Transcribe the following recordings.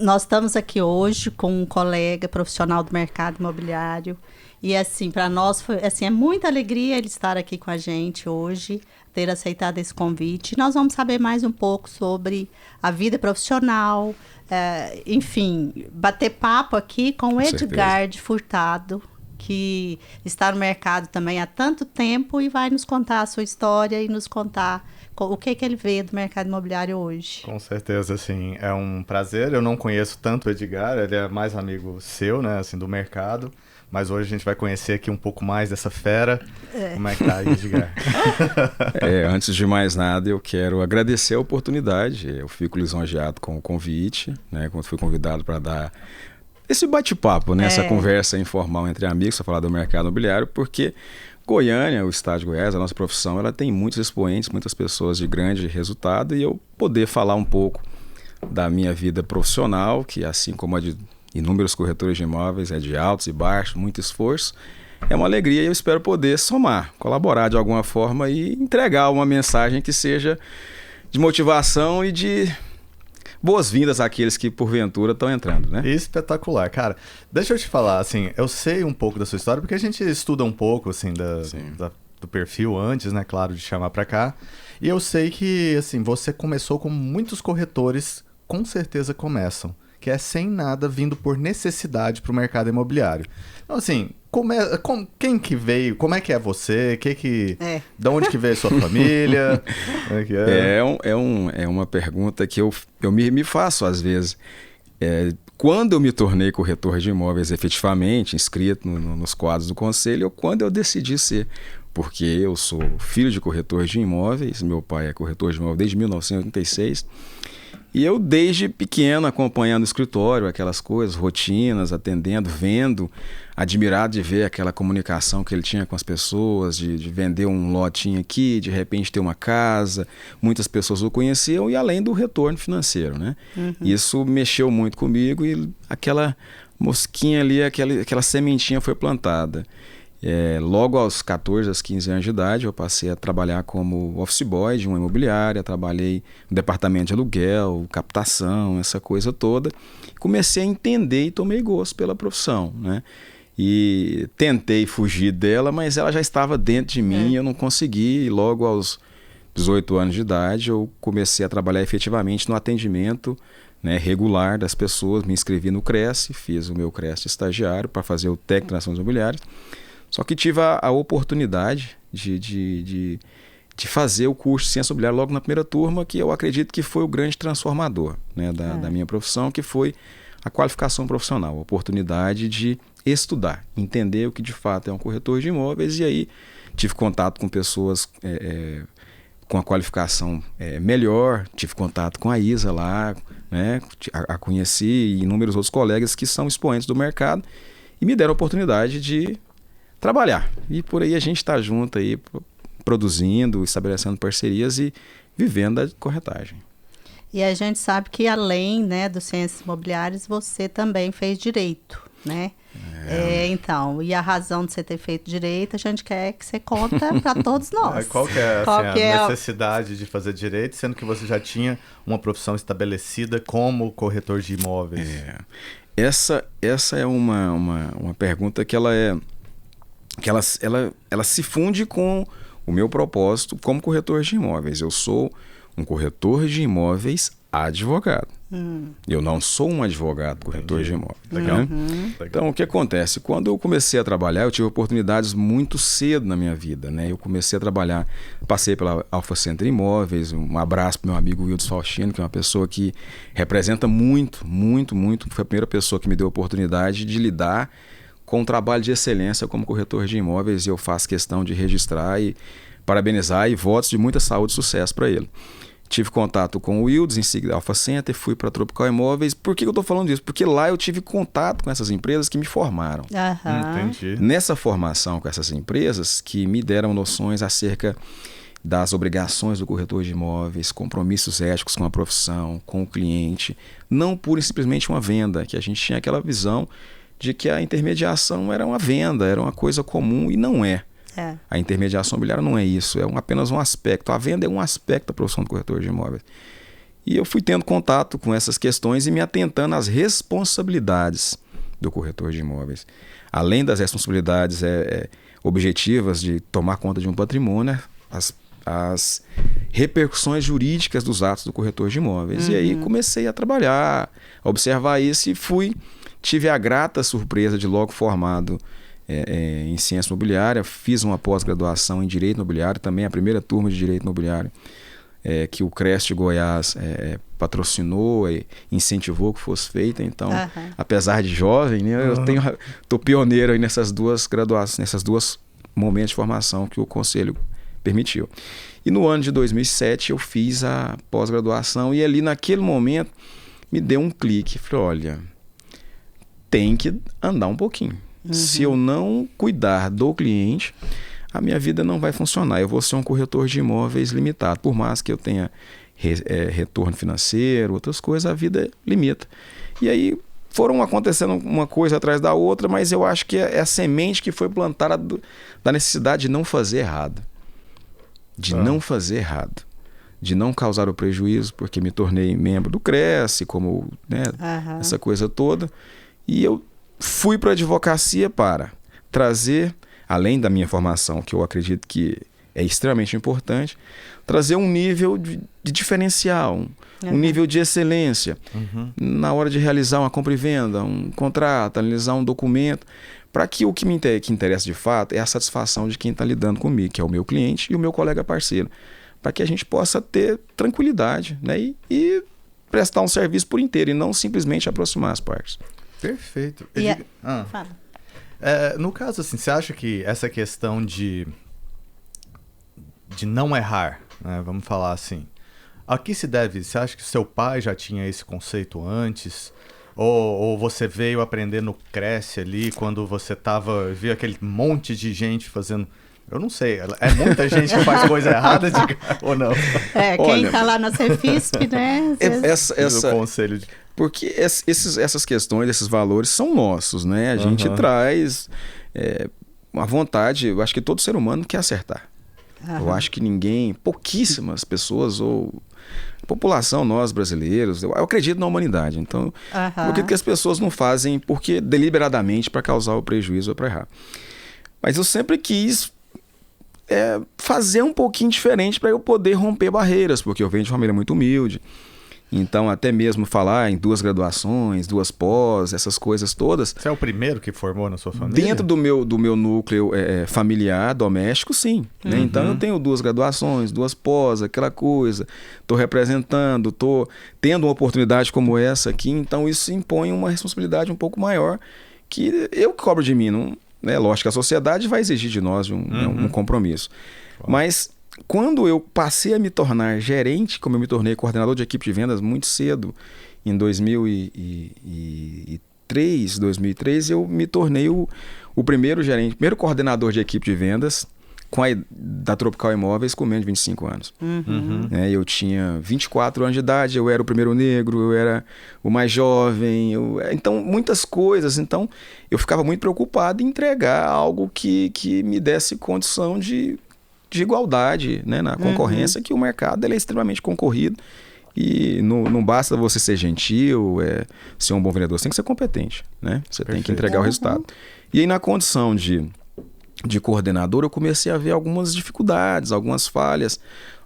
Nós estamos aqui hoje com um colega profissional do mercado imobiliário e, assim, para nós foi, assim, é muita alegria ele estar aqui com a gente hoje, ter aceitado esse convite. Nós vamos saber mais um pouco sobre a vida profissional, enfim, bater papo aqui com o Edgar de Furtado, que está no mercado também há tanto tempo e vai nos contar a sua história e nos contar o que ele vê do mercado imobiliário hoje. Com certeza, assim, é um prazer. Eu não conheço tanto o Edgar, ele é mais amigo seu, né, assim, do mercado. Mas hoje a gente vai conhecer aqui um pouco mais dessa fera. Como é que tá aí, Edgar? Antes de mais nada, eu quero agradecer a oportunidade. Eu fico lisonjeado com o convite, né, quando fui convidado para dar esse bate-papo, né, essa conversa informal entre amigos para falar do mercado imobiliário, porque Goiânia, o estado de Goiás, a nossa profissão, ela tem muitos expoentes, muitas pessoas de grande resultado, e eu poder falar um pouco da minha vida profissional, que assim como a de inúmeros corretores de imóveis, é de altos e baixos, muito esforço, é uma alegria e eu espero poder somar, colaborar de alguma forma e entregar uma mensagem que seja de motivação e de boas-vindas àqueles que porventura estão entrando, né? Espetacular, cara. Deixa eu te falar, assim, eu sei um pouco da sua história, porque a gente estuda um pouco, assim, do perfil antes, né, claro, de chamar pra cá. E eu sei que, assim, você começou como muitos corretores com certeza começam, que é sem nada, vindo por necessidade pro mercado imobiliário. Então, assim, quem que veio? Como é que é você? Da onde que veio a sua família? Como é que é? É uma pergunta que eu me faço às vezes. Quando eu me tornei corretor de imóveis efetivamente, inscrito nos quadros do conselho, ou quando eu decidi ser. Porque eu sou filho de corretor de imóveis, meu pai é corretor de imóveis desde 1986. E eu, desde pequeno, acompanhando o escritório, aquelas coisas, rotinas, atendendo, vendo, admirado de ver aquela comunicação que ele tinha com as pessoas, de vender um lotinho aqui, de repente ter uma casa, muitas pessoas o conheciam, e além do retorno financeiro, né? Uhum. Isso mexeu muito comigo e aquela mosquinha ali, aquela sementinha foi plantada. Logo aos 14, aos 15 anos de idade, eu passei a trabalhar como office boy de uma imobiliária, trabalhei no departamento de aluguel, captação, essa coisa toda. Comecei a entender e tomei gosto pela profissão, né? E tentei fugir dela, mas ela já estava dentro de mim e eu não consegui. E logo aos 18 anos de idade, eu comecei a trabalhar efetivamente no atendimento, né, regular das pessoas. Me inscrevi no Cresce, fiz o meu Cresce de estagiário para fazer o técnico de ações imobiliárias. Só que tive a oportunidade de fazer o curso de ciência imobiliária logo na primeira turma, que eu acredito que foi o grande transformador, né, da minha profissão, que foi a qualificação profissional, a oportunidade de estudar, entender o que de fato é um corretor de imóveis. E aí tive contato com pessoas com a qualificação melhor, tive contato com a Isa lá, né, a conheci, e inúmeros outros colegas que são expoentes do mercado e me deram a oportunidade de trabalhar. E por aí a gente está junto aí, produzindo, estabelecendo parcerias e vivendo a corretagem. E a gente sabe que além, né, dos ciências imobiliárias, você também fez direito, né? Então, e a razão de você ter feito direito, a gente quer que você conta para todos nós. Qual que é, a necessidade de fazer direito, sendo que você já tinha uma profissão estabelecida como corretor de imóveis? Essa é uma pergunta que ela se funde com o meu propósito como corretor de imóveis. Eu sou um corretor de imóveis advogado. Eu não sou um advogado corretor de imóveis. Né? Então, o que acontece? Quando eu comecei a trabalhar, eu tive oportunidades muito cedo na minha vida. Né? Eu comecei a trabalhar, passei pela Alfa Center Imóveis, um abraço para o meu amigo Wildes Faustino, que é uma pessoa que representa muito, foi a primeira pessoa que me deu a oportunidade de lidar com um trabalho de excelência como corretor de imóveis, e eu faço questão de registrar e parabenizar, e votos de muita saúde e sucesso para ele. Tive contato com o Wildes, em seguida Alfa Center, fui para a Tropical Imóveis. Por que eu estou falando disso? Porque lá eu tive contato com essas empresas que me formaram. Entendi. Nessa formação com essas empresas, que me deram noções acerca das obrigações do corretor de imóveis, compromissos éticos com a profissão, com o cliente, não pura e simplesmente uma venda, que a gente tinha aquela visão de que a intermediação era uma venda, era uma coisa comum, e não é. A intermediação imobiliária não é isso, apenas um aspecto. A venda é um aspecto da profissão do corretor de imóveis. E eu fui tendo contato com essas questões e me atentando às responsabilidades do corretor de imóveis. Além das responsabilidades objetivas de tomar conta de um patrimônio, as repercussões jurídicas dos atos do corretor de imóveis. E aí comecei a trabalhar, a observar isso e tive a grata surpresa de logo formado em ciência imobiliária, fiz uma pós-graduação em Direito Imobiliário, também a primeira turma de Direito Imobiliário, que o CREST Goiás patrocinou e incentivou que fosse feita. Então, apesar de jovem, né, eu estou pioneiro aí nessas duas graduações, nesses dois momentos de formação que o Conselho permitiu. E no ano de 2007 eu fiz a pós-graduação e ali naquele momento me deu um clique. Falei, olha, tem que andar um pouquinho. Se eu não cuidar do cliente, a minha vida não vai funcionar. Eu vou ser um corretor de imóveis limitado. Por mais que eu tenha retorno financeiro, outras coisas, a vida limita. E aí foram acontecendo uma coisa atrás da outra, mas eu acho que é a semente que foi plantada da necessidade de não fazer errado. Não fazer errado. De não causar o prejuízo, porque me tornei membro do Cresce, como essa coisa toda. E eu fui para a advocacia para trazer, além da minha formação, que eu acredito que é extremamente importante, trazer um nível de diferencial, um nível de excelência na hora de realizar uma compra e venda, um contrato, analisar um documento, para que o que que interessa de fato é a satisfação de quem está lidando comigo, que é o meu cliente e o meu colega parceiro, para que a gente possa ter tranquilidade, né, e prestar um serviço por inteiro e não simplesmente aproximar as partes. Perfeito. Fala. No caso, assim, você acha que essa questão de não errar, né, vamos falar assim, a que se deve? Você acha que seu pai já tinha esse conceito antes? Ou você veio aprender no Cresce ali, quando você viu aquele monte de gente fazendo... Eu não sei, é muita gente que faz coisa errada ou não? Quem está lá na Cefisp, né? Essa conselho de... Porque essas questões, esses valores são nossos, né? A gente traz a vontade, eu acho que todo ser humano quer acertar. Eu acho que pouquíssimas pessoas ou população, nós brasileiros, eu acredito na humanidade. Então, eu acredito que as pessoas não fazem porque deliberadamente para causar o prejuízo ou para errar. Mas eu sempre quis fazer um pouquinho diferente para eu poder romper barreiras, porque eu venho de uma família muito humilde. Então, até mesmo falar em 2 graduações, 2 pós, essas coisas todas. Você é o primeiro que formou na sua família? Dentro do meu núcleo familiar, doméstico, sim. Né? Então, eu tenho 2 graduações, 2 pós, aquela coisa. Estou representando, estou tendo uma oportunidade como essa aqui. Então, isso impõe uma responsabilidade um pouco maior que eu cobro de mim. Não, né? Lógico que a sociedade vai exigir de nós um compromisso. Mas... quando eu passei a me tornar gerente, como eu me tornei coordenador de equipe de vendas muito cedo, em 2003, eu me tornei o primeiro gerente, primeiro coordenador de equipe de vendas da Tropical Imóveis com menos de 25 anos. Eu tinha 24 anos de idade, eu era o primeiro negro, eu era o mais jovem, então muitas coisas. Então eu ficava muito preocupado em entregar algo que me desse condição de igualdade, né, na concorrência, que o mercado ele é extremamente concorrido e não basta você ser gentil, ser um bom vendedor, você tem que ser competente, né? Você tem que entregar o resultado. E aí na condição de coordenador eu comecei a ver algumas dificuldades, algumas falhas,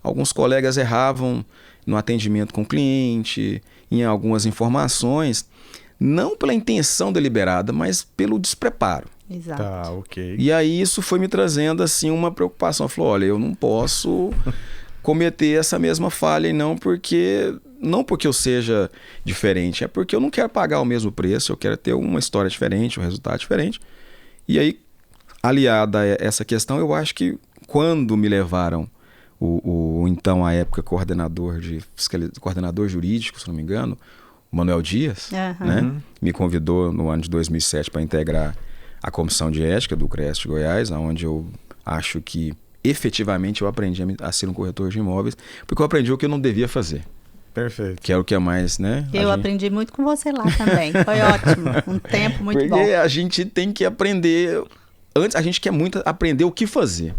alguns colegas erravam no atendimento com o cliente, em algumas informações, não pela intenção deliberada, mas pelo despreparo. Exato. Tá, ok. E aí isso foi me trazendo assim uma preocupação. Eu falei, olha, eu não posso cometer essa mesma falha e não porque eu seja diferente, é porque eu não quero pagar o mesmo preço, eu quero ter uma história diferente, um resultado diferente. E aí, aliada a essa questão, eu acho que quando me levaram então à época coordenador jurídico, se não me engano, o Manuel Dias, né, me convidou no ano de 2007 para integrar a comissão de ética do CREST Goiás, onde eu acho que efetivamente eu aprendi a ser um corretor de imóveis, porque eu aprendi o que eu não devia fazer. Perfeito. Que é o que é mais, né? Eu aprendi muito com você lá também. Foi ótimo. Um tempo muito bom. Porque a gente tem que aprender... Antes, a gente quer muito aprender o que fazer.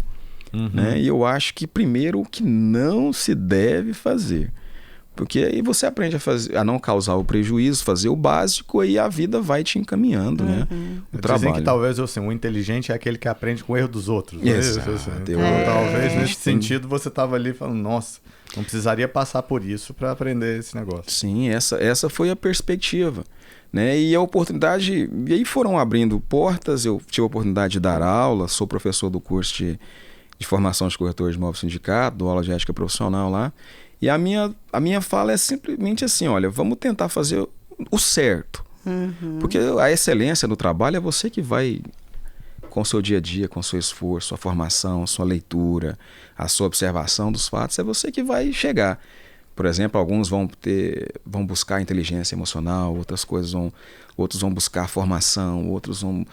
Né? E eu acho que primeiro o que não se deve fazer. Porque aí você aprende a não causar o prejuízo, fazer o básico, e a vida vai te encaminhando, né? O trabalho. Dizem que talvez assim, o inteligente é aquele que aprende com o erro dos outros. Exato. Então, talvez nesse sentido você estava ali falando, nossa, não precisaria passar por isso para aprender esse negócio. Sim, essa foi a perspectiva. Né? E a oportunidade, e aí foram abrindo portas, eu tive a oportunidade de dar aula, sou professor do curso de formação de corretor de imóveis sindicato, dou aula de ética profissional lá. E a minha fala é simplesmente assim, olha, vamos tentar fazer o certo. Porque a excelência no trabalho é você que vai, com o seu dia a dia, com o seu esforço, sua formação, sua leitura, a sua observação dos fatos, é você que vai chegar. Por exemplo, alguns vão buscar inteligência emocional, outros vão buscar formação, outros vão...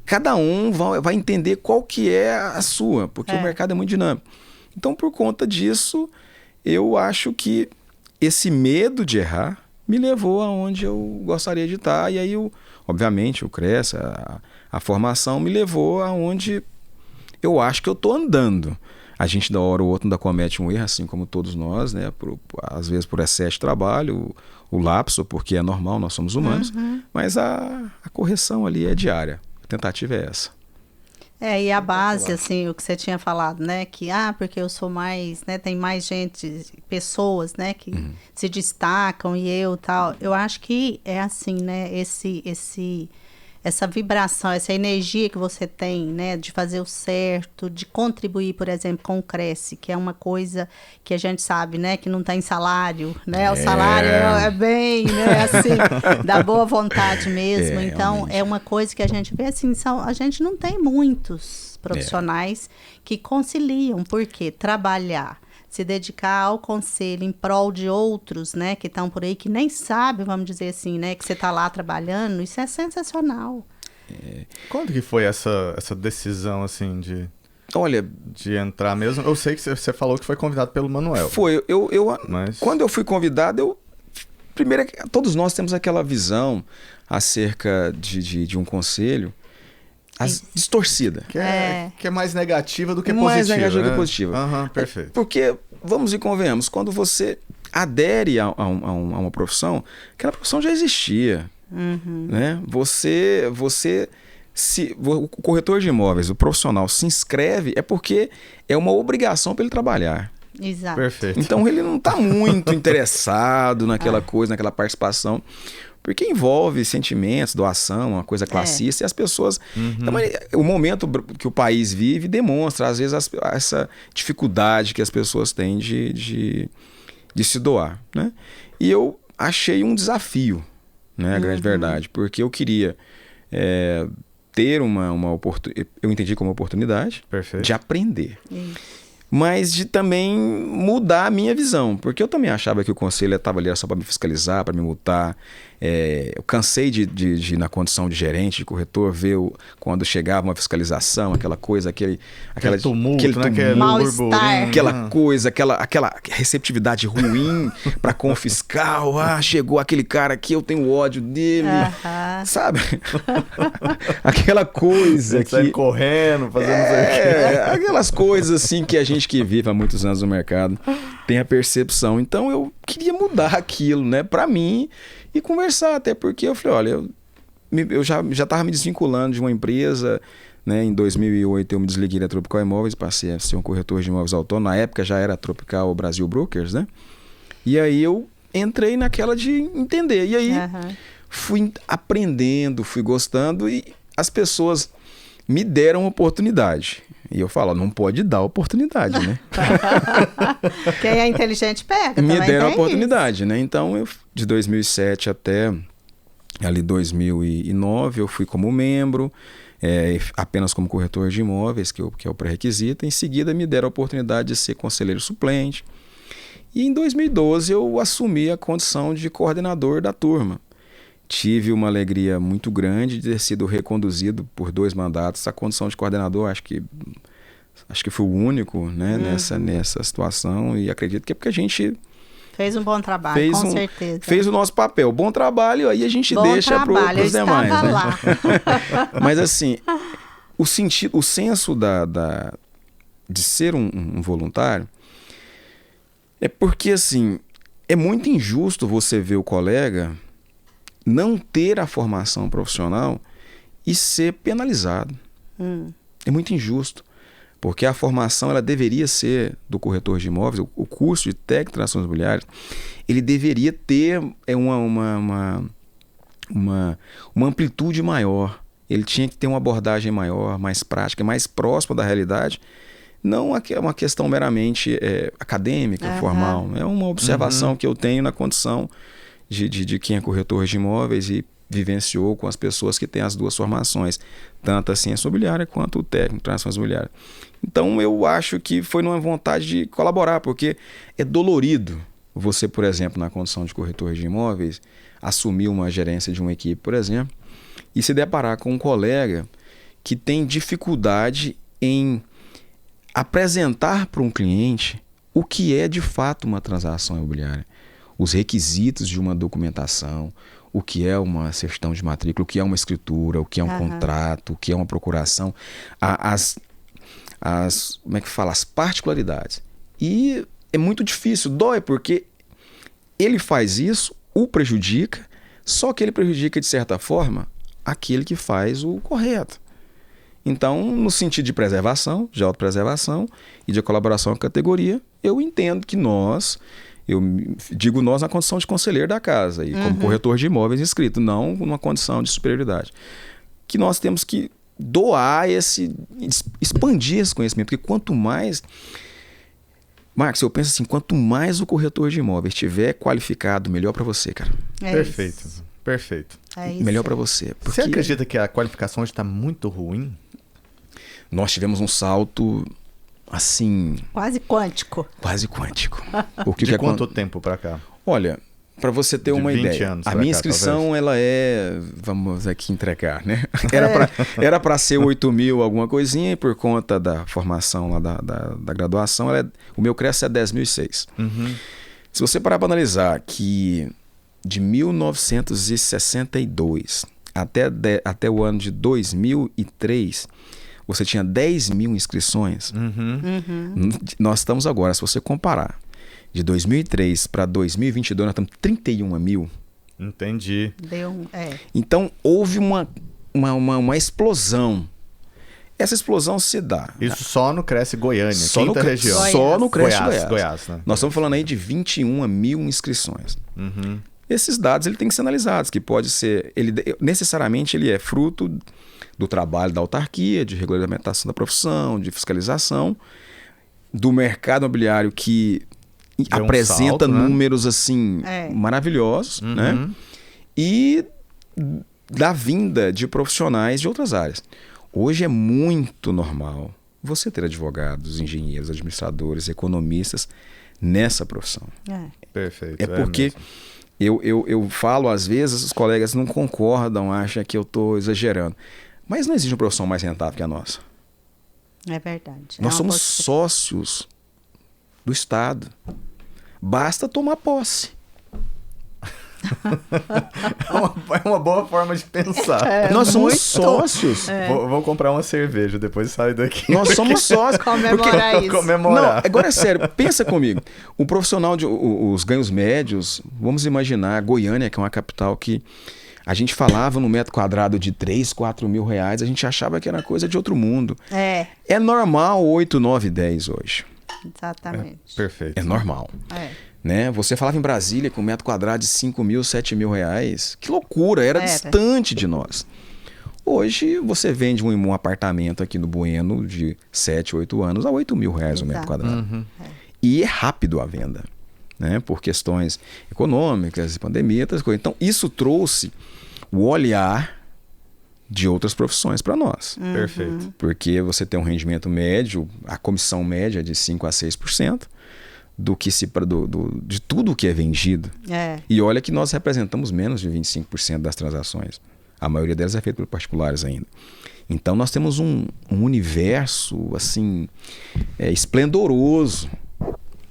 Cada um vai entender qual que é a sua, porque o mercado é muito dinâmico. Então, por conta disso, eu acho que esse medo de errar me levou aonde eu gostaria de estar. E aí, obviamente, o Cresce, a formação me levou aonde eu acho que eu estou andando. A gente, da hora ou outra, ainda comete um erro, assim como todos nós, né? Às vezes por excesso de trabalho, o lapso, porque é normal, nós somos humanos, mas a correção ali é diária. A tentativa é essa. E a base, assim, o que você tinha falado, né? Que, porque eu sou mais, né? Tem mais gente, pessoas, né? Que se destacam e eu tal. Eu acho que é assim, né? Essa vibração, essa energia que você tem, né, de fazer o certo, de contribuir, por exemplo, com o Cresce, que é uma coisa que a gente sabe, né, que não tem salário, né, o salário é bem, né, assim, da boa vontade mesmo. Então, realmente. É uma coisa que a gente vê, assim, a gente não tem muitos profissionais que conciliam, porque trabalhar, se dedicar ao conselho em prol de outros, né, que estão por aí, que nem sabem, vamos dizer assim, né, que você está lá trabalhando, isso é sensacional. Quando que foi essa decisão, assim, de entrar mesmo? Eu sei que você falou que foi convidado pelo Manuel. Foi, mas... Quando eu fui convidado, primeiro, todos nós temos aquela visão acerca de um conselho, distorcida. Que é mais negativa do que positiva. Mais negativa, né? que positiva. Perfeito. Porque, vamos e convenhamos, quando você adere a uma profissão, aquela profissão já existia. Né? O corretor de imóveis, o profissional, se inscreve, é porque é uma obrigação para ele trabalhar. Exato. Perfeito. Então ele não está muito interessado naquela coisa, naquela participação. Porque envolve sentimentos, doação, uma coisa classista, e as pessoas... Então, o momento que o país vive demonstra, às vezes, essa dificuldade que as pessoas têm de se doar. Né? E eu achei um desafio, né, a grande verdade, porque eu queria ter uma oportunidade, eu entendi como oportunidade, de aprender. Mas de também mudar a minha visão, porque eu também achava que o conselho estava ali só para me fiscalizar, para me multar. Eu cansei de na condição de gerente, de corretor, ver quando chegava uma fiscalização, aquela coisa, aquele tumulto, aquele mal-estar, aquela coisa, aquela receptividade ruim para com o fiscal. Chegou aquele cara aqui, eu tenho ódio dele, sabe? Aquela coisa que... correndo, fazendo aquelas coisas assim que a gente que vive há muitos anos no mercado tem a percepção. Então eu queria mudar aquilo, né, para mim e conversar, até porque eu falei, olha, eu já estava me desvinculando de uma empresa, né, em 2008 eu me desliguei da Tropical Imóveis, passei a ser um corretor de imóveis autônomo, na época já era Tropical Brasil Brokers, né, e aí eu entrei naquela de entender, e aí fui aprendendo, fui gostando, e as pessoas me deram oportunidade. E eu falo, não pode dar oportunidade, né? Quem é inteligente pega. Me deram a oportunidade, né? Então, de 2007 até ali 2009, eu fui como membro, apenas como corretor de imóveis, que é o pré-requisito. Em seguida, me deram a oportunidade de ser conselheiro suplente. E em 2012, eu assumi a condição de coordenador da turma. Tive uma alegria muito grande de ter sido reconduzido por 2 mandatos. A condição de coordenador, acho que fui o único, né, nessa situação. E acredito que é porque a gente... Fez um bom trabalho, com certeza. Fez o nosso papel. Bom trabalho, aí a gente deixa para os demais. Né? Lá. Mas assim, o senso de ser um voluntário é porque assim... é muito injusto você ver o colega não ter a formação profissional e ser penalizado. É muito injusto, porque a formação ela deveria ser do corretor de imóveis, o curso de técnico de transações imobiliárias, ele deveria ter uma amplitude maior. Ele tinha que ter uma abordagem maior, mais prática, mais próxima da realidade. Não uma questão meramente acadêmica, formal. É uma observação que eu tenho na condição de quem é corretor de imóveis e vivenciou com as pessoas que têm as duas formações, tanto a ciência imobiliária quanto o técnico de transações imobiliárias. Então eu acho que foi numa vontade de colaborar, porque é dolorido você, por exemplo, na condição de corretor de imóveis, assumir uma gerência de uma equipe, por exemplo, e se deparar com um colega que tem dificuldade em apresentar para um cliente o que é de fato uma transação imobiliária, os requisitos de uma documentação, o que é uma certidão de matrícula, o que é uma escritura, o que é um contrato, o que é uma procuração, como é que fala? As particularidades. E é muito difícil, dói, porque ele faz isso, o prejudica, só que ele prejudica de certa forma aquele que faz o correto. Então, no sentido de preservação, de autopreservação e de colaboração com a categoria, eu entendo que eu digo nós na condição de conselheiro da casa e como corretor de imóveis inscrito, não numa condição de superioridade. Que nós temos que doar expandir esse conhecimento, porque quanto mais... Marcos, eu penso assim, quanto mais o corretor de imóveis estiver qualificado, melhor para você, cara. Perfeito. Perfeito. Melhor para você. Porque... Você acredita que a qualificação está muito ruim? Nós tivemos um salto... assim... Quase quântico. Quase quântico. De quanto tempo para cá? Olha, para você ter uma ideia, a minha inscrição ela é, vamos aqui entregar, né? Era para ser 8.000 alguma coisinha, e por conta da formação lá da graduação, o meu CRES é 10.006. Se você parar para analisar que de 1962 até o ano de 2003... você tinha 10.000 inscrições. Nós estamos agora, se você comparar, de 2003 para 2022, nós estamos 31.000. Entendi. Então, houve uma explosão. Essa explosão se dá... Isso só no Cresce Goiânia, quinta região. Só no Cresce Goiás, né? Nós estamos falando aí de 21.000 inscrições. Esses dados ele tem que ser analisados, que pode ser... necessariamente ele é fruto do trabalho da autarquia, de regulamentação da profissão, de fiscalização, do mercado imobiliário que apresenta números assim maravilhosos, né? E da vinda de profissionais de outras áreas. Hoje é muito normal você ter advogados, engenheiros, administradores, economistas nessa profissão. Perfeito. É porque eu falo, às vezes, os colegas não concordam, acham que eu estou exagerando. Mas não existe uma profissão mais rentável que a nossa. É verdade. Nós somos sócios do Estado. Basta tomar posse. É uma boa forma de pensar. Nós somos sócios. Vou comprar uma cerveja, depois saio daqui. Nós somos sócios. Comemorar isso. Comemorar. Não, agora é sério, pensa comigo. O profissional os ganhos médios, vamos imaginar Goiânia, que é uma capital que a gente falava no metro quadrado de 3, 4 mil reais, a gente achava que era coisa de outro mundo. É normal 8, 9, 10 hoje. Exatamente. Perfeito. É normal. Né? Você falava em Brasília com um metro quadrado de 5 mil, 7 mil reais. Que loucura, era distante de nós. Hoje você vende um apartamento aqui no Bueno de 7, 8 anos a 8 mil reais o metro quadrado. E é rápido a venda, né? Por questões econômicas, pandemia, outras coisas. Então isso trouxe o olhar de outras profissões para nós. Perfeito. Porque você tem um rendimento médio, a comissão média é de 5 a 6%. De tudo que é vendido. E olha que nós representamos menos de 25% das transações. A maioria delas é feita por particulares ainda. Então nós temos um universo assim esplendoroso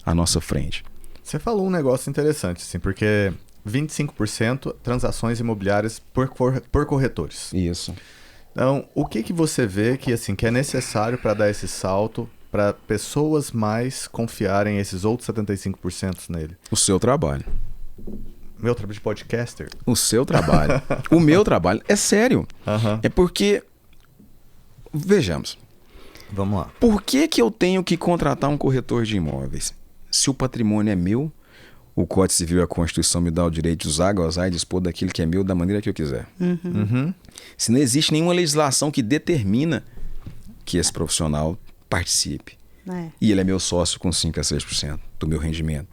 à nossa frente. Você falou um negócio interessante, assim, porque 25% transações imobiliárias por corretores. Isso. Então, o que você vê que é necessário para dar esse salto para pessoas mais confiarem esses outros 75% nele? O seu trabalho. Meu trabalho de podcaster? O seu trabalho. O meu trabalho. É sério. É porque... Vejamos. Vamos lá. Por que eu tenho que contratar um corretor de imóveis? Se o patrimônio é meu, o Código Civil e a Constituição me dá o direito de usar, gozar e dispor daquilo que é meu da maneira que eu quiser. Se não existe nenhuma legislação que determina que esse profissional participe. E ele é meu sócio com 5 a 6% do meu rendimento.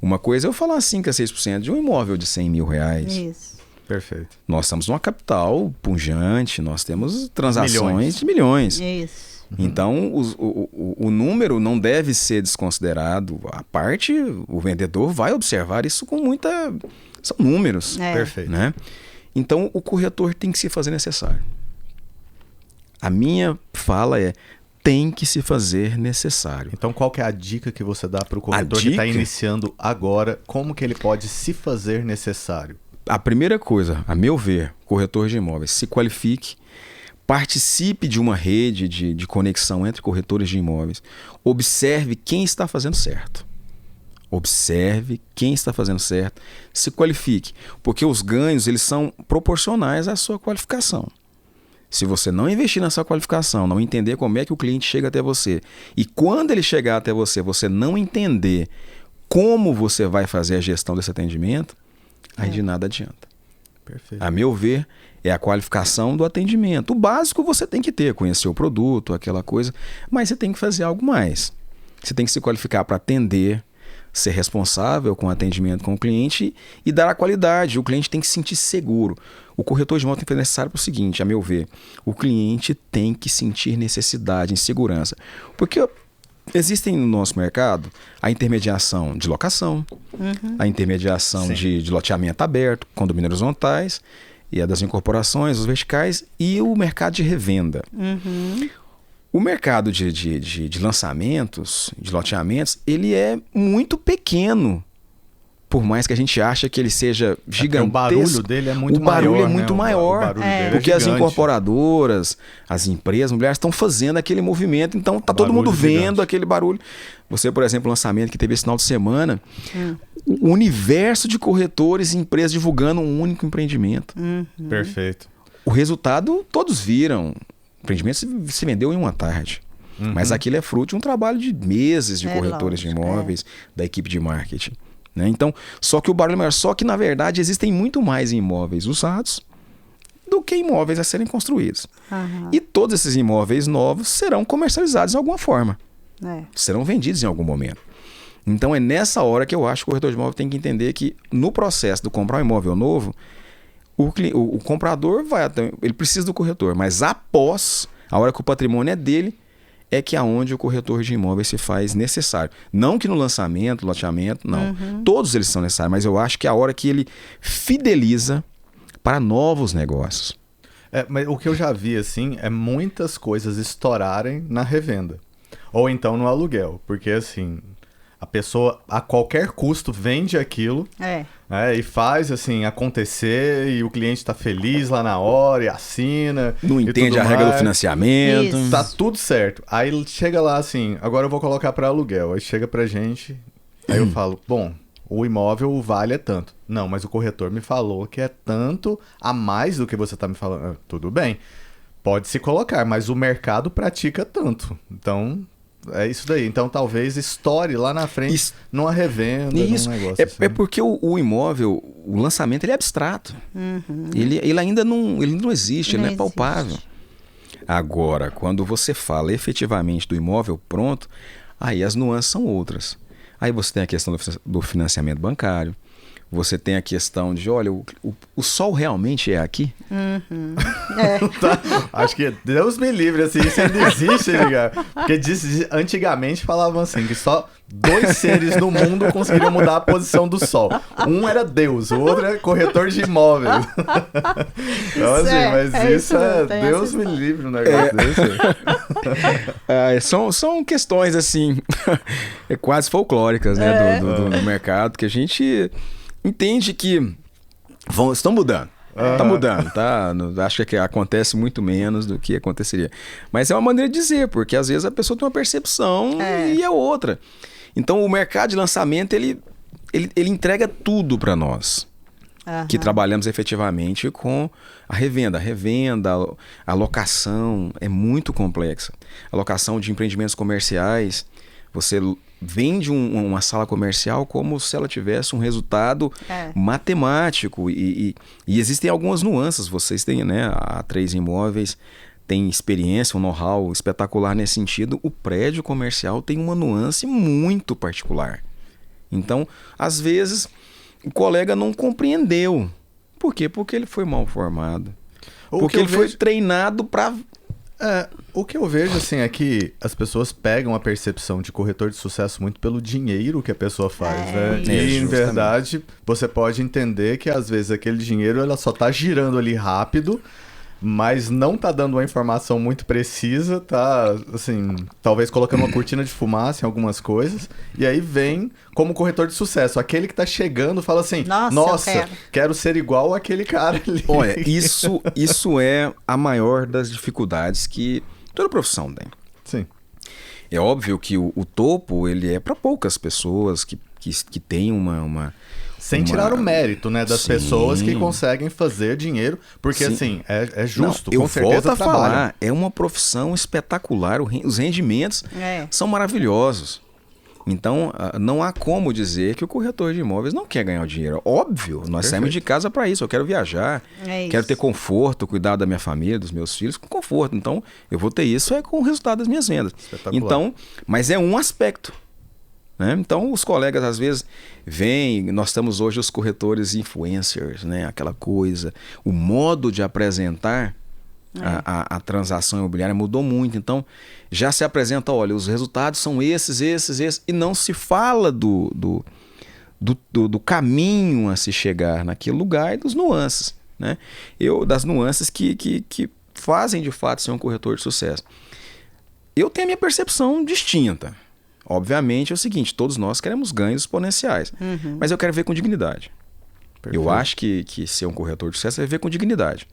Uma coisa é eu falar 5 a 6% de um imóvel de 100 mil reais. Isso. Perfeito. Nós estamos numa capital punjante, nós temos transações de milhões. Isso. Então, o número não deve ser desconsiderado. A parte, o vendedor vai observar isso com muita... São números. Perfeito. Né? Então, o corretor tem que se fazer necessário. A minha fala é, tem que se fazer necessário. Então, qual que é a dica que você dá para o corretor que está iniciando agora? Como que ele pode se fazer necessário? A primeira coisa, a meu ver, corretor de imóveis, se qualifique, participe de uma rede de conexão entre corretores de imóveis, observe quem está fazendo certo. Observe quem está fazendo certo, se qualifique, porque os ganhos eles são proporcionais à sua qualificação. Se você não investir na sua qualificação, não entender como é que o cliente chega até você, e quando ele chegar até você, você não entender como você vai fazer a gestão desse atendimento, aí de nada adianta. Perfeito. A meu ver, é a qualificação do atendimento. O básico você tem que ter, conhecer o produto, aquela coisa, mas você tem que fazer algo mais. Você tem que se qualificar para atender, ser responsável com o atendimento com o cliente e dar a qualidade. O cliente tem que se sentir seguro. O corretor de imóveis tem que fazer necessário para o seguinte, a meu ver, o cliente tem que sentir necessidade, insegurança. Porque existem no nosso mercado a intermediação de locação, a intermediação de loteamento aberto, condomínios horizontais, e a das incorporações, os verticais, e o mercado de revenda. O mercado de lançamentos, de loteamentos, ele é muito pequeno. Por mais que a gente ache que ele seja gigantesco. O barulho dele é muito maior. O barulho é muito maior. O barulho dele porque é as gigante. Incorporadoras, as empresas, mulheres estão fazendo aquele movimento. Então tá todo mundo vendo gigante. aquele barulho. Você, por exemplo, o lançamento que teve esse final de semana, o universo de corretores e empresas divulgando um único empreendimento. Perfeito. O resultado todos viram. O empreendimento se vendeu em uma tarde. Mas aquilo é fruto de um trabalho de meses de corretores de imóveis, da equipe de marketing. Né? Então, só que o barulho é maior. Só que, na verdade, existem muito mais imóveis usados do que imóveis a serem construídos. E todos esses imóveis novos serão comercializados de alguma forma. Serão vendidos em algum momento. Então, é nessa hora que eu acho que o corretor de imóvel tem que entender que, no processo de comprar um imóvel novo, o comprador ele precisa do corretor, mas após, a hora que o patrimônio é dele, é que é onde o corretor de imóveis se faz necessário. Não que no lançamento, loteamento, não. Todos eles são necessários, mas eu acho que é a hora que ele fideliza para novos negócios. Mas o que eu já vi, assim, é muitas coisas estourarem na revenda. Ou então no aluguel. Porque, assim, a pessoa, a qualquer custo, vende aquilo... e faz assim acontecer e o cliente está feliz lá na hora e assina. Não entende a regra do financiamento. Isso. Tá tudo certo. Aí chega lá assim, agora eu vou colocar para aluguel. Aí chega pra gente, aí eu falo, bom, o imóvel, o vale é tanto. Não, mas o corretor me falou que é tanto a mais do que você tá me falando. Tudo bem, pode se colocar, mas o mercado pratica tanto. Então... é isso daí. Então, talvez estoure lá na frente numa revenda, num negócio assim. É porque o imóvel, o lançamento, ele é abstrato. Ele ainda não existe, ele não é palpável. Agora, quando você fala efetivamente do imóvel pronto, aí as nuances são outras. Aí você tem a questão do financiamento bancário. Você tem a questão de, olha, o sol realmente é aqui? Tá? Acho que Deus me livre, assim, isso ainda existe, ligar. Porque antigamente falavam assim, que só 2 seres no mundo conseguiriam mudar a posição do sol. Um era Deus, o outro era corretor de imóveis. Então, assim, mas isso Deus me livre um negócio desse. São questões, assim, quase folclóricas, né, do mercado, que a gente... entende que estão mudando. Tá mudando, tá? Acho que acontece muito menos do que aconteceria. Mas é uma maneira de dizer, porque às vezes a pessoa tem uma percepção e é outra. Então o mercado de lançamento, ele entrega tudo para nós. Que trabalhamos efetivamente com a revenda. A locação é muito complexa. A locação de empreendimentos comerciais, você vende uma sala comercial como se ela tivesse um resultado matemático. E existem algumas nuances. Vocês têm, né? A A3 Imóveis tem experiência, um know-how espetacular nesse sentido. O prédio comercial tem uma nuance muito particular. Então, às vezes, o colega não compreendeu. Por quê? Porque ele foi mal formado. Porque ele foi treinado para... o que eu vejo, assim, é que as pessoas pegam a percepção de corretor de sucesso muito pelo dinheiro que a pessoa faz, né? E, em verdade, você pode entender que, às vezes, aquele dinheiro ela só tá girando ali rápido, mas não tá dando uma informação muito precisa, tá, assim, talvez colocando uma cortina de fumaça em algumas coisas, e aí vem como corretor de sucesso, aquele que tá chegando fala assim, nossa, quero ser igual aquele cara ali. Olha, isso é a maior das dificuldades que toda profissão tem. Sim. É óbvio que o topo, ele é para poucas pessoas que têm uma sem tirar o mérito, né, das pessoas que conseguem fazer dinheiro, porque assim, é justo, não, com certeza falar, é uma profissão espetacular, os rendimentos são maravilhosos. Então, não há como dizer que o corretor de imóveis não quer ganhar o dinheiro. Óbvio, nós saímos de casa para isso, eu quero viajar, quero ter conforto, cuidar da minha família, dos meus filhos com conforto. Então, eu vou ter isso com o resultado das minhas vendas. Então, mas é um aspecto. Né? Então, os colegas às vezes vêm, nós estamos hoje os corretores influencers, né? Aquela coisa, o modo de apresentar a transação imobiliária mudou muito. Então, já se apresenta, olha, os resultados são esses, e não se fala do caminho a se chegar naquele lugar e dos nuances, né? Das nuances que fazem de fato ser um corretor de sucesso. Eu tenho a minha percepção distinta. Obviamente é o seguinte, todos nós queremos ganhos exponenciais, mas eu quero ver com dignidade. Perfeito. Eu acho que ser um corretor de sucesso é ver com dignidade.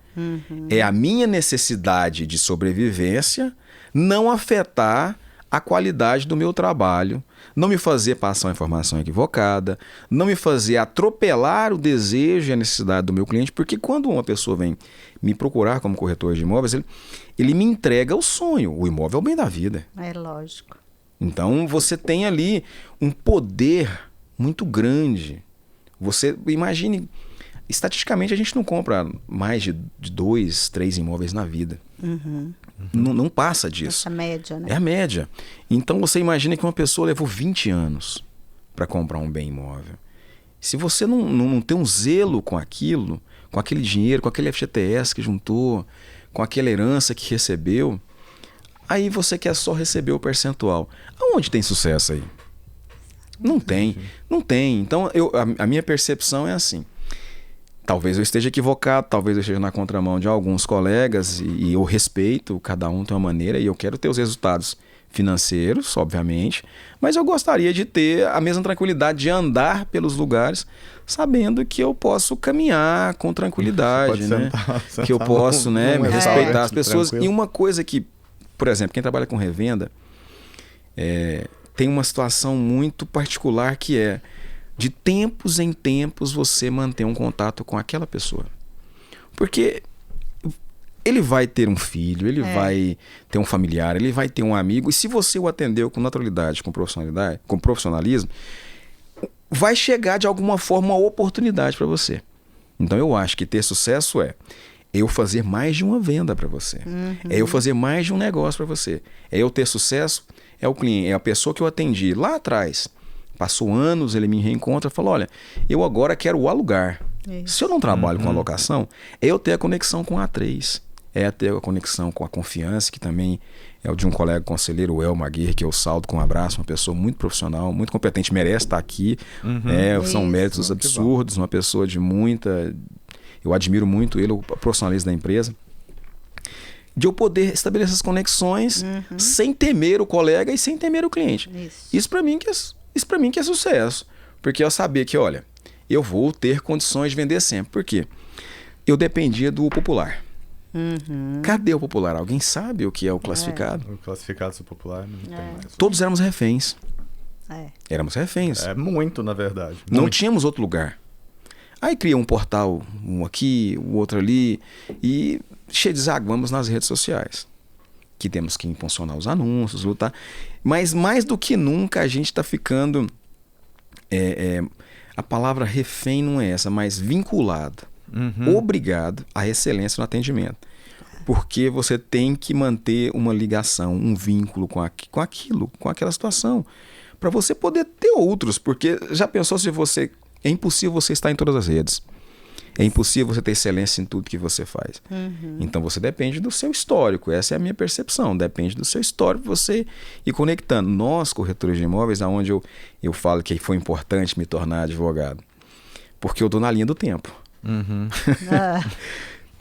É a minha necessidade de sobrevivência não afetar a qualidade do meu trabalho, não me fazer passar uma informação equivocada, não me fazer atropelar o desejo e a necessidade do meu cliente, porque quando uma pessoa vem me procurar como corretor de imóveis, ele me entrega o sonho. O imóvel é o bem da vida. É lógico. Então você tem ali um poder muito grande. Você imagine, estatisticamente a gente não compra mais de 2, 3 imóveis na vida. Não passa disso. Essa média, né? É a média. Então você imagina que uma pessoa levou 20 anos para comprar um bem imóvel. Se você não tem um zelo com aquilo, com aquele dinheiro, com aquele FGTS que juntou, com aquela herança que recebeu, aí você quer só receber o percentual. Aonde tem sucesso aí? Não tem. Então, a minha percepção é assim. Talvez eu esteja equivocado, talvez eu esteja na contramão de alguns colegas e eu respeito, cada um tem uma maneira e eu quero ter os resultados financeiros, obviamente, mas eu gostaria de ter a mesma tranquilidade de andar pelos lugares sabendo que eu posso caminhar com tranquilidade, né? Que eu posso, né, me respeitar as pessoas. Tranquilo. E uma coisa que, por exemplo, quem trabalha com revenda tem uma situação muito particular que é de tempos em tempos você manter um contato com aquela pessoa. Porque ele vai ter um filho, ele vai ter um familiar, ele vai ter um amigo, e se você o atendeu com naturalidade, com profissionalismo, vai chegar de alguma forma uma oportunidade para você. Então eu acho que ter sucesso é eu fazer mais de uma venda para você. É eu fazer mais de um negócio para você. É eu ter sucesso, é o cliente, é a pessoa que eu atendi lá atrás. Passou anos, ele me reencontra e fala, olha, eu agora quero o alugar. Isso. Se eu não trabalho com alocação, é eu ter a conexão com a A3. É ter a conexão com a confiança, que também é o de um colega conselheiro, o Elmar Aguirre, que eu saldo com um abraço, uma pessoa muito profissional, muito competente, merece estar aqui. São méritos absurdos, uma pessoa de muita... Eu admiro muito ele, o profissionalismo da empresa. De eu poder estabelecer essas conexões sem temer o colega e sem temer o cliente. Isso para mim que é sucesso. Porque eu saber que, olha, eu vou ter condições de vender sempre. Por quê? eu dependia do popular. Cadê o popular? Alguém sabe o que é o classificado? O classificado popular não tem mais. Todos éramos reféns. É. Éramos reféns. É muito, na verdade. Não Muito. tínhamos outro lugar. Aí cria um portal, um aqui, o outro ali, e desaguamos nas redes sociais. Que temos que impulsionar os anúncios, lutar. Mas mais do que nunca a gente está ficando... a palavra refém não é essa, mas vinculado. Obrigado à excelência no atendimento. Porque você tem que manter uma ligação, um vínculo com aquilo, com aquela situação. Para você poder ter outros. Porque já pensou se você... É impossível você estar em todas as redes. É impossível você ter excelência em tudo que você faz. Então você depende do seu histórico. Essa é a minha percepção. Depende do seu histórico, você ir conectando. Nós, corretores de imóveis, aonde eu falo que foi importante me tornar advogado. Porque eu estou na linha do tempo.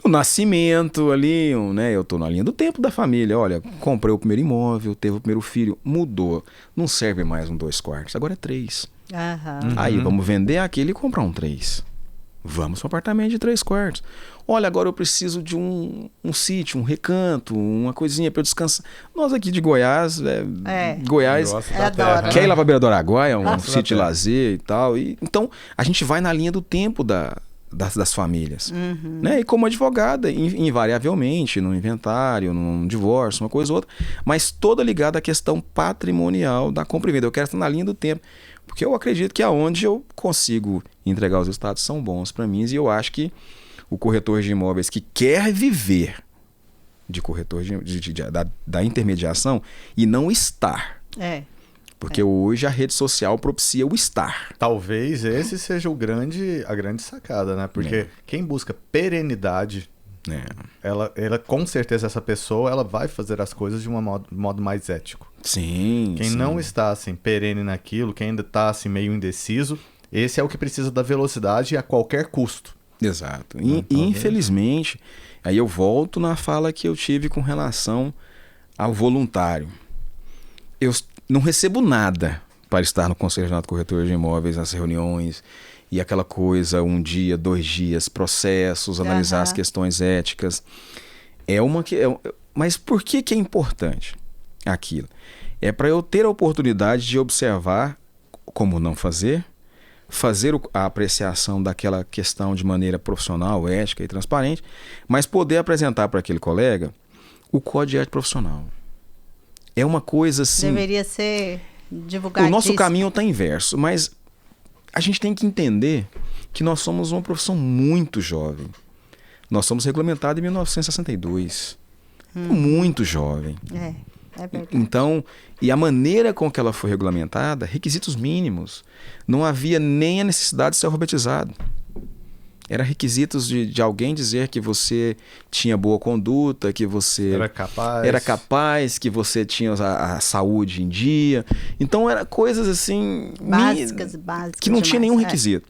O nascimento ali, né? Eu estou na linha do tempo da família. Olha, comprei o primeiro imóvel, teve o primeiro filho, mudou. Não serve mais um 2 quartos, agora é 3. Aí vamos vender aquele e comprar um 3. Vamos para um apartamento de 3 quartos. Olha, agora eu preciso de um sítio, um recanto, uma coisinha para eu descansar. Nós aqui de Goiás, Goiás, quer ir lá para Beira do Araguaia, um sítio de lazer e tal. Então, a gente vai na linha do tempo das famílias. Né? E como advogada, invariavelmente, no inventário, num divórcio, uma coisa ou outra, mas toda ligada à questão patrimonial da compra e venda. Eu quero estar na linha do tempo. Porque eu acredito que aonde eu consigo entregar os resultados são bons para mim, e eu acho que o corretor de imóveis que quer viver de corretor da intermediação e não estar. Porque hoje a rede social propicia o estar. Talvez esse seja a grande sacada, né? Porque quem busca perenidade, ela com certeza essa pessoa ela vai fazer as coisas de um modo mais ético. Sim. Quem não está assim perene naquilo, quem ainda está assim meio indeciso, esse é o que precisa da velocidade a qualquer custo. Exato. E infelizmente, aí eu volto na fala que eu tive com relação ao voluntário. Eu não recebo nada para estar no Conselho Regional do Corretor de Imóveis, nas reuniões, e aquela coisa, 1 dia, 2 dias, processos, analisar as questões éticas. Mas por que é importante aquilo? É para eu ter a oportunidade de observar como não fazer a apreciação daquela questão de maneira profissional, ética e transparente, mas poder apresentar para aquele colega o código de ética profissional. É uma coisa assim... Deveria ser divulgado. O nosso caminho está inverso, mas a gente tem que entender que nós somos uma profissão muito jovem. Nós somos regulamentados em 1962. Muito jovem. É verdade. Então, e a maneira com que ela foi regulamentada, requisitos mínimos. Não havia nem a necessidade de ser alfabetizado. Era requisitos de alguém dizer que você tinha boa conduta, que você era capaz, que você tinha a saúde em dia. Então, eram coisas assim... Básicas que não tinha demais, nenhum requisito.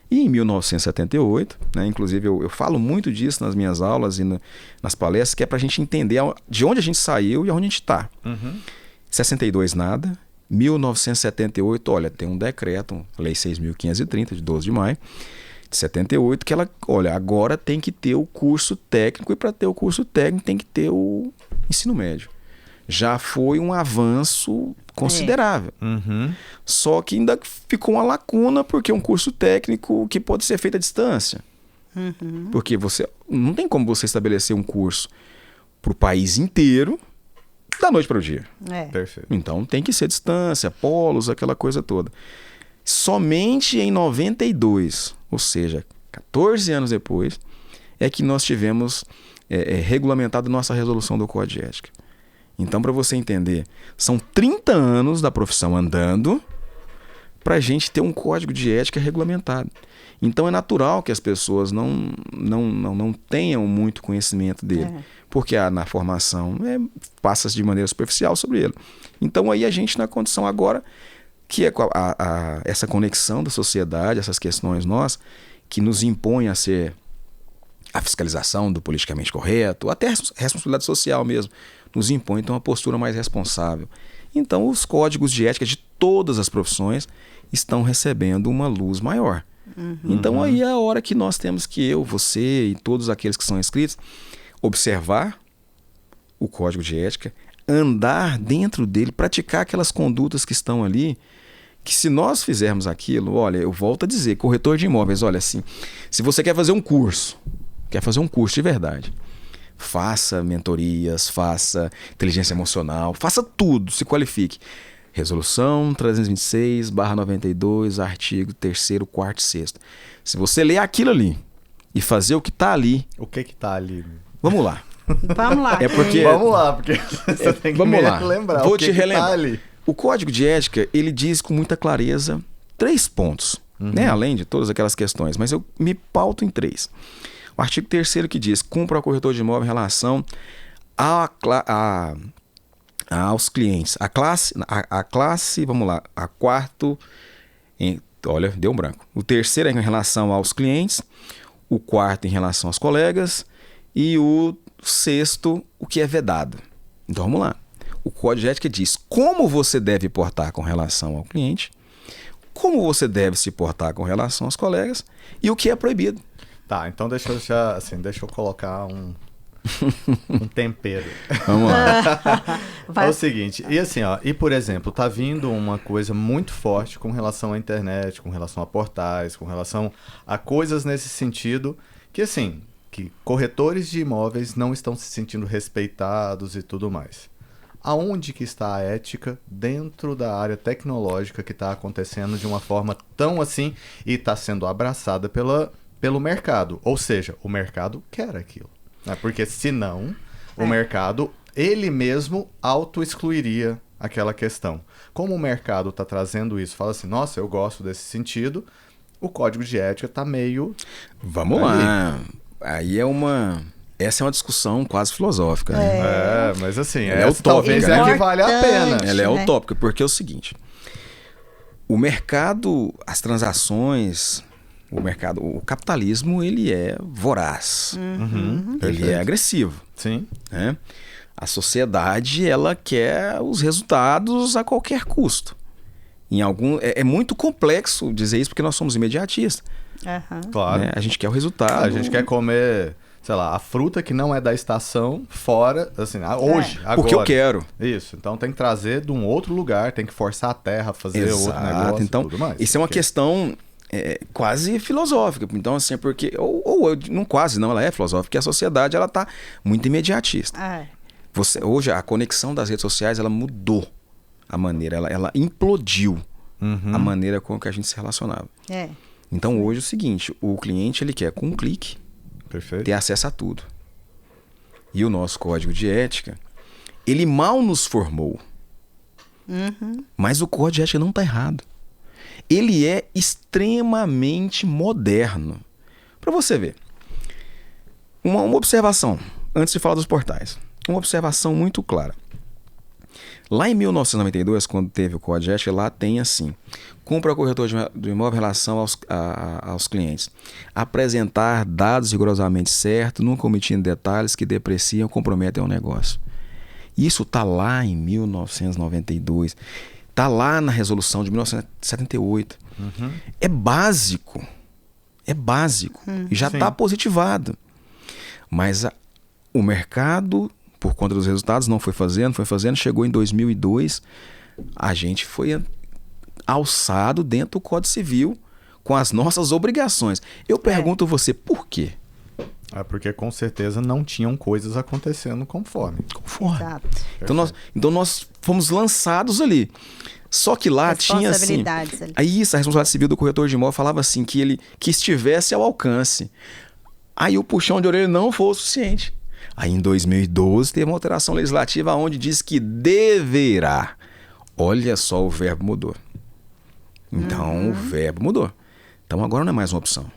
E em 1978, né, inclusive eu falo muito disso nas minhas aulas e nas palestras, que é para a gente entender de onde a gente saiu e aonde a gente está. 62 nada, 1978, olha, tem um decreto, Lei 6.530, de 12 de maio, de 78, que ela, olha, agora tem que ter o curso técnico, e para ter o curso técnico tem que ter o ensino médio. Já foi um avanço considerável. Só que ainda ficou uma lacuna, porque é um curso técnico que pode ser feito à distância. Porque não tem como você estabelecer um curso para o país inteiro da noite para o dia. Perfeito. Então tem que ser distância, polos, aquela coisa toda. Somente em 92, ou seja, 14 anos depois, é que nós tivemos regulamentado nossa resolução do Código de Ética. Então, para você entender, são 30 anos da profissão andando para a gente ter um código de ética regulamentado. Então, é natural que as pessoas não tenham muito conhecimento dele, porque na formação passa-se de maneira superficial sobre ele. Então, aí a gente na condição agora, que é essa conexão da sociedade, essas questões nossas, que nos impõem a ser a fiscalização do politicamente correto, até a responsabilidade social mesmo, nos impõe então uma postura mais responsável. Então os códigos de ética de todas as profissões estão recebendo uma luz maior. Então aí é a hora que nós temos que eu, você e todos aqueles que são inscritos observar o código de ética, andar dentro dele, praticar aquelas condutas que estão ali, que se nós fizermos aquilo, olha, eu volto a dizer, corretor de imóveis, olha assim, se você quer fazer um curso de verdade, faça mentorias, faça inteligência emocional, faça tudo, se qualifique. Resolução 326/92, artigo 3º, 4º e 6º. Se você ler aquilo ali e fazer o que está ali... O que está ali? Vamos lá. Vamos lá. Vamos lá, porque você tem que lembrar. Vou te relembrar. Tá ali. O Código de Ética, ele diz com muita clareza 3 pontos, né? Além de todas aquelas questões, mas eu me pauto em 3. O artigo 3º que diz: cumpra o corretor de imóvel em relação aos clientes. A classe, vamos lá, a quarto, olha, deu um branco. O 3º é em relação aos clientes, o 4º em relação aos colegas e o 6º, o que é vedado. Então vamos lá. O Código de Ética diz como você deve portar com relação ao cliente, como você deve se portar com relação aos colegas e o que é proibido. Tá, então deixa eu colocar um tempero. Vamos lá. É o seguinte, e assim, ó, e por exemplo, tá vindo uma coisa muito forte com relação à internet, com relação a portais, com relação a coisas nesse sentido, que assim, que corretores de imóveis não estão se sentindo respeitados e tudo mais. Aonde que está a ética dentro da área tecnológica que está acontecendo de uma forma tão assim e está sendo abraçada pelo mercado? Ou seja, o mercado quer aquilo. Né? Porque senão o mercado, ele mesmo auto-excluiria aquela questão. Como o mercado está trazendo isso, fala assim, nossa, eu gosto desse sentido, o código de ética está meio... Vamos lá. Aí essa é uma discussão quase filosófica. Né? Mas assim, é utópica, talvez é que vale a pena. Ela é utópica, porque é o seguinte, o mercado, as transações... O capitalismo, ele é voraz, ele é agressivo. Sim. Né? A sociedade, ela quer os resultados a qualquer custo. É muito complexo dizer isso porque nós somos imediatistas. Claro. Né? A gente quer o resultado. A gente quer comer, sei lá, a fruta que não é da estação fora, assim, hoje, agora. Porque eu quero. Isso, então tem que trazer de um outro lugar, tem que forçar a terra a fazer outro negócio então, e tudo mais. Isso é uma questão... quase filosófica, então assim, porque não quase não, ela é filosófica, porque a sociedade ela tá muito imediatista. Hoje a conexão das redes sociais ela mudou a maneira, ela implodiu a maneira com que a gente se relacionava. Então hoje é o seguinte, o cliente ele quer com um clique ter acesso a tudo. E o nosso código de ética ele mal nos formou, mas o código de ética não está errado. Ele é extremamente moderno. Para você ver. Uma observação, antes de falar dos portais. Uma observação muito clara. Lá em 1992, quando teve o Código de Ética, lá tem assim: cumpra o corretor do imóvel em relação aos clientes. Apresentar dados rigorosamente certos, nunca omitindo detalhes que depreciam ou comprometem o negócio. Isso está lá em 1992. Está lá na resolução de 1978. É básico. E já está positivado. Mas o mercado, por conta dos resultados, não foi fazendo. Chegou em 2002, a gente foi alçado dentro do Código Civil com as nossas obrigações. Eu pergunto você, por quê? Porque com certeza não tinham coisas acontecendo conforme. Exato. Então nós fomos lançados ali. Só que lá tinha assim... Aí a responsabilidade civil do corretor de imóvel falava assim, que estivesse ao alcance. Aí o puxão de orelha não foi o suficiente. Aí em 2012 teve uma alteração legislativa onde diz que deverá. Olha só, o verbo mudou. Então o verbo mudou. Então agora não é mais uma opção.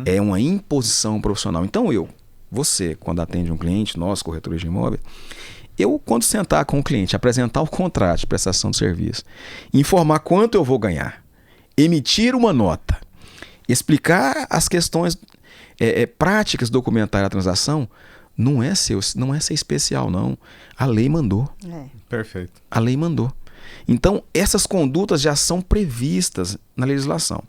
É uma imposição profissional. Então você, quando atende um cliente, nós, corretores de imóvel, quando sentar com o cliente, apresentar o contrato de prestação de serviço, informar quanto eu vou ganhar, emitir uma nota, explicar as questões práticas, documentar a transação, não é ser especial, não. A lei mandou. Perfeito. A lei mandou. Então, essas condutas já são previstas na legislação.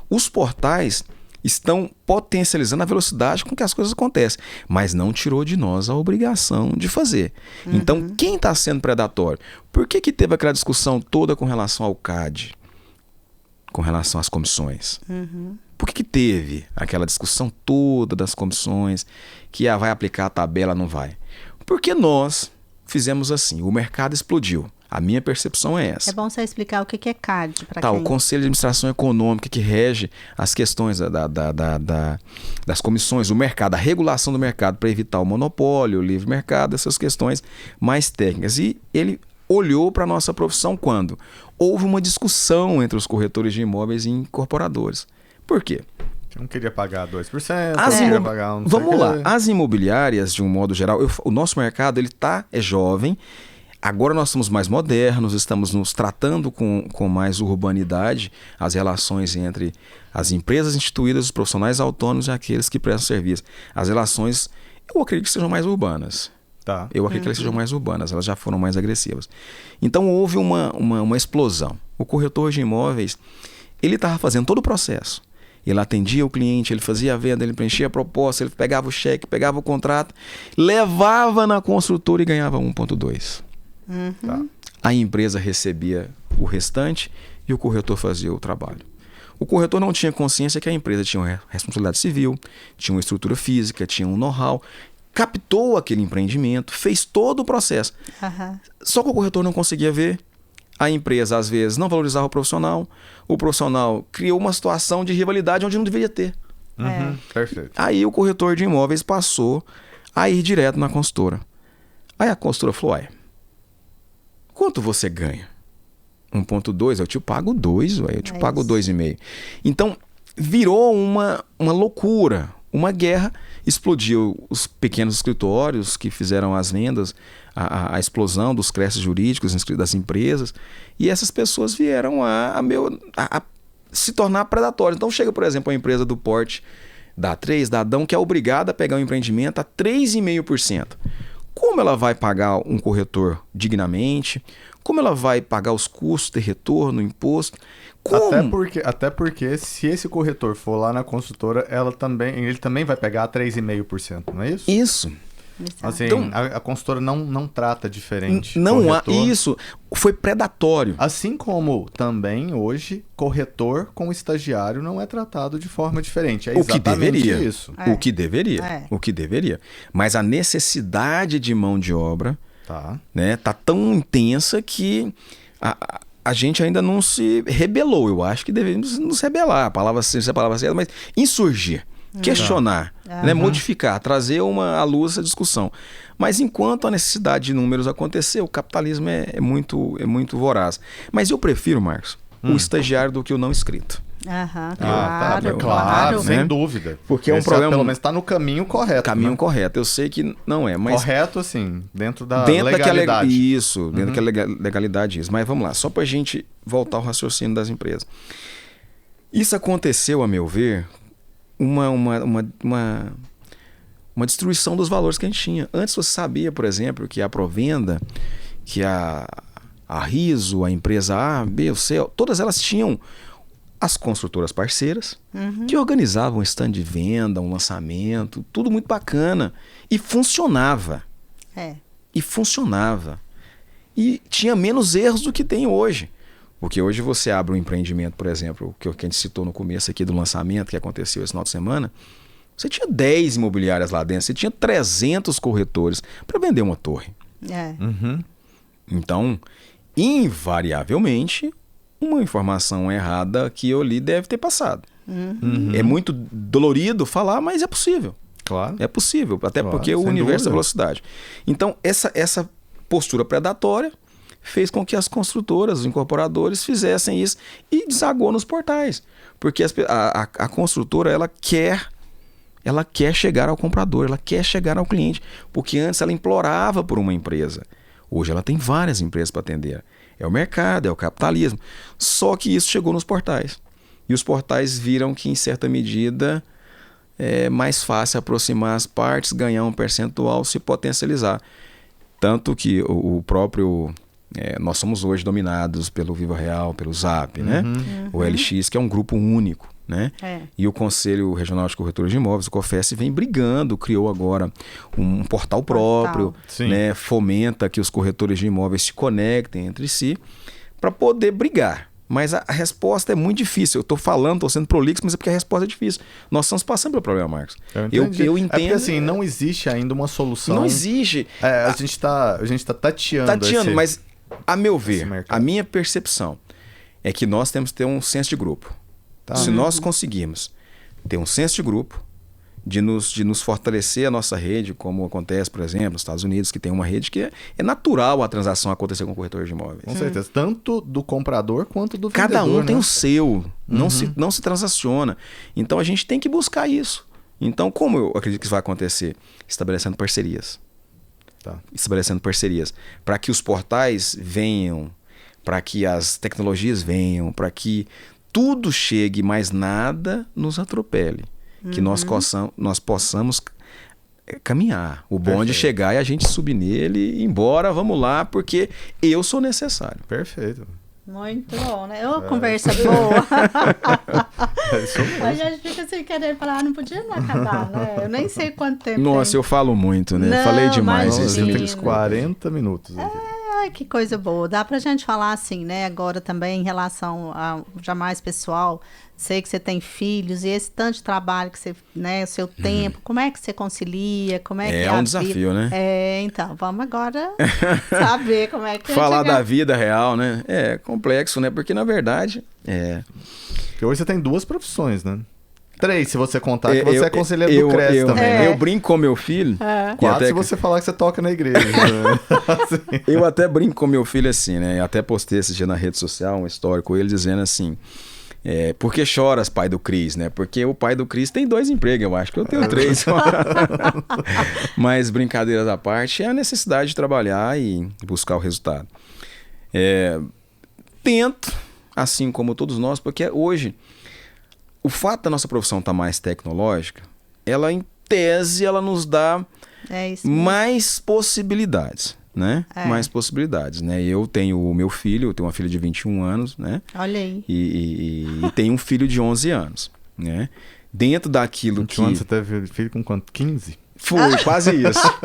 Os portais estão potencializando a velocidade com que as coisas acontecem, mas não tirou de nós a obrigação de fazer. Então, quem está sendo predatório? Por que teve aquela discussão toda com relação ao CAD? Com relação às comissões? Por que teve aquela discussão toda das comissões, que vai aplicar a tabela, não vai? Porque nós fizemos assim, o mercado explodiu. A minha percepção é essa. É bom você explicar o que é CAD para quem... O Conselho de Administração Econômica, que rege as questões das comissões, o mercado, a regulação do mercado para evitar o monopólio, o livre mercado, essas questões mais técnicas. E ele olhou para a nossa profissão quando houve uma discussão entre os corretores de imóveis e incorporadores. Por quê? Eu não queria pagar 2%, queria pagar um... Vamos lá, as imobiliárias, de um modo geral, o nosso mercado é jovem. Agora nós somos mais modernos, estamos nos tratando com mais urbanidade, as relações entre as empresas instituídas, os profissionais autônomos e aqueles que prestam serviço. As relações, eu acredito que sejam mais urbanas. Tá. Eu acredito que elas sejam mais urbanas, elas já foram mais agressivas. Então houve uma explosão. O corretor de imóveis, ele estava fazendo todo o processo. Ele atendia o cliente, ele fazia a venda, ele preenchia a proposta, ele pegava o cheque, pegava o contrato, levava na construtora e ganhava 1,2%. Tá. A empresa recebia o restante e o corretor fazia o trabalho. O corretor não tinha consciência que a empresa tinha uma responsabilidade civil, tinha uma estrutura física, tinha um know-how, captou aquele empreendimento, fez todo o processo. Só que o corretor não conseguia ver. A empresa, às vezes, não valorizava o profissional criou uma situação de rivalidade onde não deveria ter. Perfeito. Aí o corretor de imóveis passou a ir direto na consultora. Aí a consultora falou, quanto você ganha? 1,2, eu te pago 2, eu te pago 2,5. Então, virou uma loucura, uma guerra. Explodiu os pequenos escritórios que fizeram as vendas, a explosão dos créditos jurídicos das empresas. E essas pessoas vieram a se tornar predatórias. Então, chega, por exemplo, a empresa do porte da A3, da Adão, que é obrigada a pegar um empreendimento a 3,5%. Como ela vai pagar um corretor dignamente? Como ela vai pagar os custos de retorno, imposto? Como? Até porque se esse corretor for lá na consultora, ele também vai pegar 3,5%, não é isso? Isso. Assim, então, a consultora não trata diferente. Não há isso. Foi predatório. Assim como também hoje corretor com estagiário não é tratado de forma diferente. É exatamente isso. O que deveria. Mas a necessidade de mão de obra tá tão intensa que a gente ainda não se rebelou. Eu acho que devemos nos rebelar. A palavra certa, mas insurgir. Questionar, modificar, trazer à luz essa discussão. Mas enquanto a necessidade de números acontecer, o capitalismo é muito voraz. Mas eu prefiro, Marcos, o estagiário do que o não inscrito. Claro, sem dúvida. Porque é um problema. Pelo menos está no caminho correto. Correto. Eu sei que não é, mas. Correto, assim, dentro da legalidade. Dentro daquela legalidade. Mas vamos lá, só para a gente voltar ao raciocínio das empresas. Isso aconteceu, a meu ver, uma destruição dos valores que a gente tinha. Antes você sabia, por exemplo, que a Provenda, que a Riso, a empresa A, B, C, todas elas tinham as construtoras parceiras que organizavam um stand de venda, um lançamento, tudo muito bacana. E funcionava. E tinha menos erros do que tem hoje. Porque hoje você abre um empreendimento, por exemplo, que a gente citou no começo aqui do lançamento, que aconteceu esse final de semana, você tinha 10 imobiliárias lá dentro, você tinha 300 corretores para vender uma torre. Então, invariavelmente, uma informação errada que eu li deve ter passado. É muito dolorido falar, mas é possível. Claro. É possível, até porque o universo é velocidade. Então, essa postura predatória fez com que as construtoras, os incorporadores fizessem isso e desagou nos portais. Porque a construtora, ela quer chegar ao comprador, ela quer chegar ao cliente. Porque antes ela implorava por uma empresa. Hoje ela tem várias empresas para atender. É o mercado, é o capitalismo. Só que isso chegou nos portais. E os portais viram que, em certa medida, é mais fácil aproximar as partes, ganhar um percentual, se potencializar. Tanto que o próprio... nós somos hoje dominados pelo Viva Real, pelo Zap, né? O LX, que é um grupo único. né? E o Conselho Regional de Corretores de Imóveis, o COFES, vem brigando, criou agora um portal próprio, né? Fomenta que os corretores de imóveis se conectem entre si para poder brigar. Mas a resposta é muito difícil. Eu estou falando, estou sendo prolixo, mas é porque a resposta é difícil. Nós estamos passando pelo problema, Marcos. Eu entendo. É porque assim, não existe ainda uma solução. Não existe. A gente está tateando. Mas a meu ver, a minha percepção é que nós temos que ter um senso de grupo. Tá. Se nós conseguirmos ter um senso de grupo, de nos fortalecer a nossa rede, como acontece, por exemplo, nos Estados Unidos, que tem uma rede que é natural a transação acontecer com o corretor de imóveis. Com certeza. Tanto do comprador quanto do vendedor. Cada um tem o seu. Não se transaciona. Então a gente tem que buscar isso. Então, como eu acredito que isso vai acontecer? Estabelecendo parcerias. Estabelecendo parcerias. Para que os portais venham, para que as tecnologias venham, para que tudo chegue, mas nada nos atropele. Que nós possamos caminhar. O bonde chegar e a gente subir nele e ir embora, vamos lá, porque eu sou necessário. Perfeito. Muito bom, né? Conversa boa. A gente fica sem querer falar, não podia não acabar, né? Eu nem sei quanto tempo. Nossa, eu falo muito, né? Não, falei demais. Uns 40 minutos. Ai, que coisa boa. Dá pra gente falar assim, né? Agora também em relação a já mais pessoal. Sei que você tem filhos e esse tanto de trabalho que você, né, o seu tempo, como é que você concilia, como é que é um desafio, né? Então, vamos agora saber como é que falar da vida real, né? É complexo, né? Porque na verdade, Porque hoje você tem 2 profissões, né? 3, se você contar que você é conselheiro do CRES também, né? Eu brinco com meu filho. 4, se você falar que você toca na igreja. Né? Assim. Eu até brinco com meu filho assim, né? Eu até postei esse dia na rede social um story com ele dizendo assim: por que choras, pai do Cris, né? Porque o pai do Cris tem 2 empregos, eu acho que eu tenho 3. Mas brincadeiras à parte, é a necessidade de trabalhar e buscar o resultado. Tento, assim como todos nós, porque hoje o fato da nossa profissão estar mais tecnológica, ela em tese, ela nos dá mais possibilidades. Né? Mais possibilidades, né? Eu tenho o meu filho, eu tenho uma filha de 21 anos, né? Olha aí. E tenho um filho de 11 anos, né? Dentro daquilo 21 anos, você teve filho com quanto? 15? Fui, quase isso.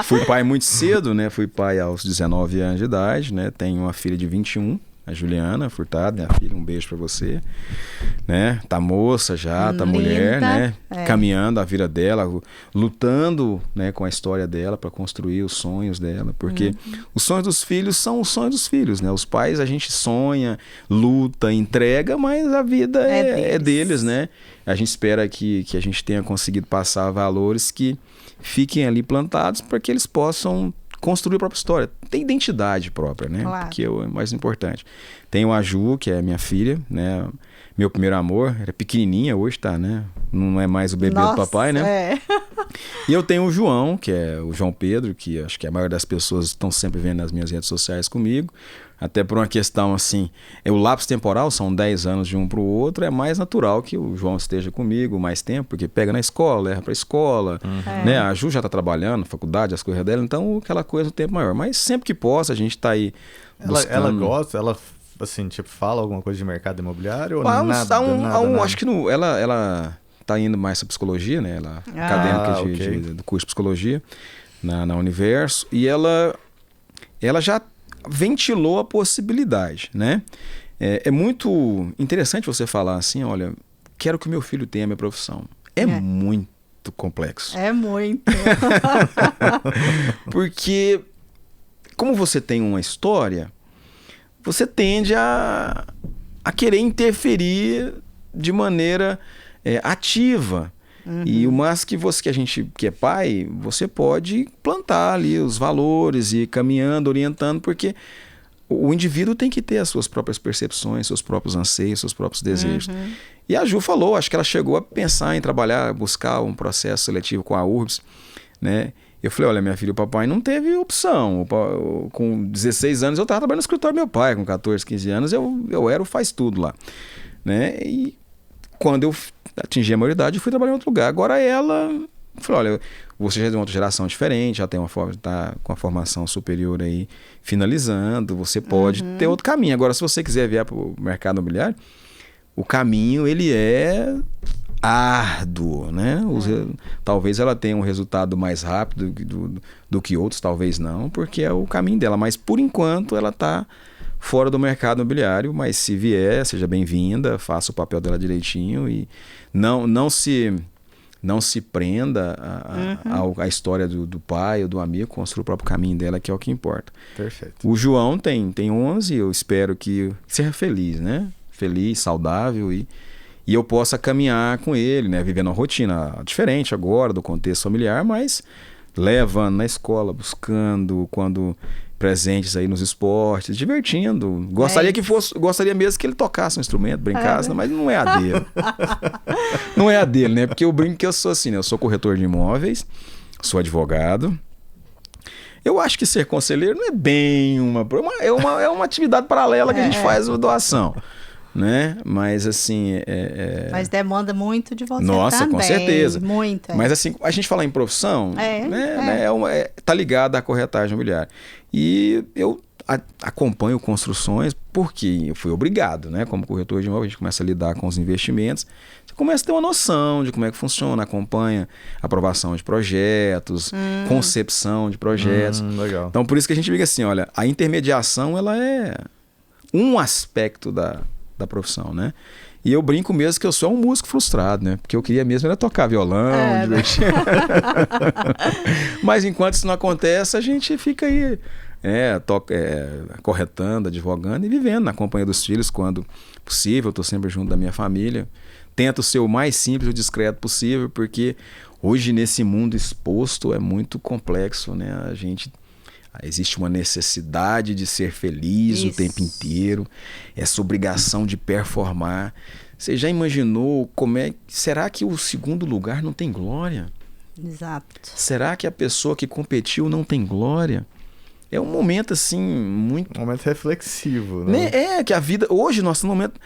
Fui pai muito cedo, né? Fui pai aos 19 anos de idade, né? Tenho uma filha de 21, a Juliana Furtado, minha filha, um beijo pra você, né? Tá moça já, tá mulher, né? Caminhando a vida dela, lutando, né, com a história dela para construir os sonhos dela, porque os sonhos dos filhos são os sonhos dos filhos, né? Os pais, a gente sonha, luta, entrega, mas a vida é deles, né? A gente espera que a gente tenha conseguido passar valores que fiquem ali plantados para que eles possam construir a própria história. Tem identidade própria, né? Claro. Que é o mais importante. Tenho a Ju, que é minha filha, né? Meu primeiro amor, era pequenininha, hoje tá, né? Não é mais o bebê do papai, né? E eu tenho o João, que é o João Pedro, que acho que a maioria das pessoas estão sempre vendo nas minhas redes sociais comigo. Até por uma questão assim, o lapso temporal, são 10 anos de um para o outro, é mais natural que o João esteja comigo mais tempo, porque pega na escola, leva para a escola, né? A Ju já está trabalhando, faculdade, as coisas dela, então aquela coisa, o tempo maior. Mas sempre que possa, a gente está aí buscando... Ela gosta, ela assim, tipo, fala alguma coisa de mercado imobiliário ou nada? Acho que ela está indo mais para psicologia, né? Ela é acadêmica do curso de psicologia na Universo, e ela já ventilou a possibilidade, né? É muito interessante você falar assim, olha, quero que o meu filho tenha a minha profissão. É muito complexo. É muito. Porque como você tem uma história, você tende a querer interferir de maneira ativa. E o mais que a gente que é pai, você pode plantar ali os valores e ir caminhando, orientando, porque o indivíduo tem que ter as suas próprias percepções, seus próprios anseios, seus próprios desejos. E a Ju falou, acho que ela chegou a pensar em trabalhar, buscar um processo seletivo com a URBS, né? Eu falei, olha, minha filha, o papai não teve opção. Com 16 anos eu estava trabalhando no escritório do meu pai, com 14, 15 anos eu era o faz tudo lá, né? E quando eu atingi a maioridade, eu fui trabalhar em outro lugar. Agora ela falou, olha, você já é de uma outra geração diferente, já tem tá com a formação superior aí finalizando, você pode ter outro caminho. Agora, se você quiser vier para o mercado imobiliário, o caminho ele é árduo, né? Talvez ela tenha um resultado mais rápido do que outros, talvez não, porque é o caminho dela. Mas, por enquanto, ela está fora do mercado imobiliário, mas se vier, seja bem-vinda, faça o papel dela direitinho e não se prenda à história do pai ou do amigo, construa o próprio caminho dela, que é o que importa. Perfeito. O João tem 11, eu espero que seja feliz, né? Feliz, saudável e eu possa caminhar com ele, né? Vivendo uma rotina diferente agora do contexto familiar, mas levando na escola, buscando, quando presentes aí nos esportes, divertindo. Gostaria mesmo que ele tocasse um instrumento, brincasse, mas não é a dele. Não é a dele, né? Porque eu brinco que eu sou assim, né? Eu sou corretor de imóveis, sou advogado. Eu acho que ser conselheiro não é bem é uma atividade paralela que a gente faz doação. Né? Mas assim... Mas demanda muito de você. Nossa, também. Com certeza. Muito. Mas assim, a gente falar em profissão, tá ligado à corretagem imobiliária. E eu acompanho construções porque eu fui obrigado, né? Como corretor de imóvel, a gente começa a lidar com os investimentos, você começa a ter uma noção de como é que funciona, acompanha aprovação de projetos, concepção de projetos. Legal. Então, por isso que a gente diga assim, olha, a intermediação, ela é um aspecto da profissão, né? E eu brinco mesmo que eu sou um músico frustrado, né? Porque eu queria mesmo era tocar violão, divertir. Mas enquanto isso não acontece, a gente fica aí corretando, advogando e vivendo na companhia dos filhos quando possível. Eu estou sempre junto da minha família. Tento ser o mais simples e discreto possível, porque hoje nesse mundo exposto é muito complexo, né? Existe uma necessidade de ser feliz o tempo inteiro, essa obrigação de performar. Você já imaginou será que o segundo lugar não tem glória? Exato. Será que a pessoa que competiu não tem glória? É um momento assim muito... Um momento reflexivo, né? Que a vida... Hoje, nosso momento...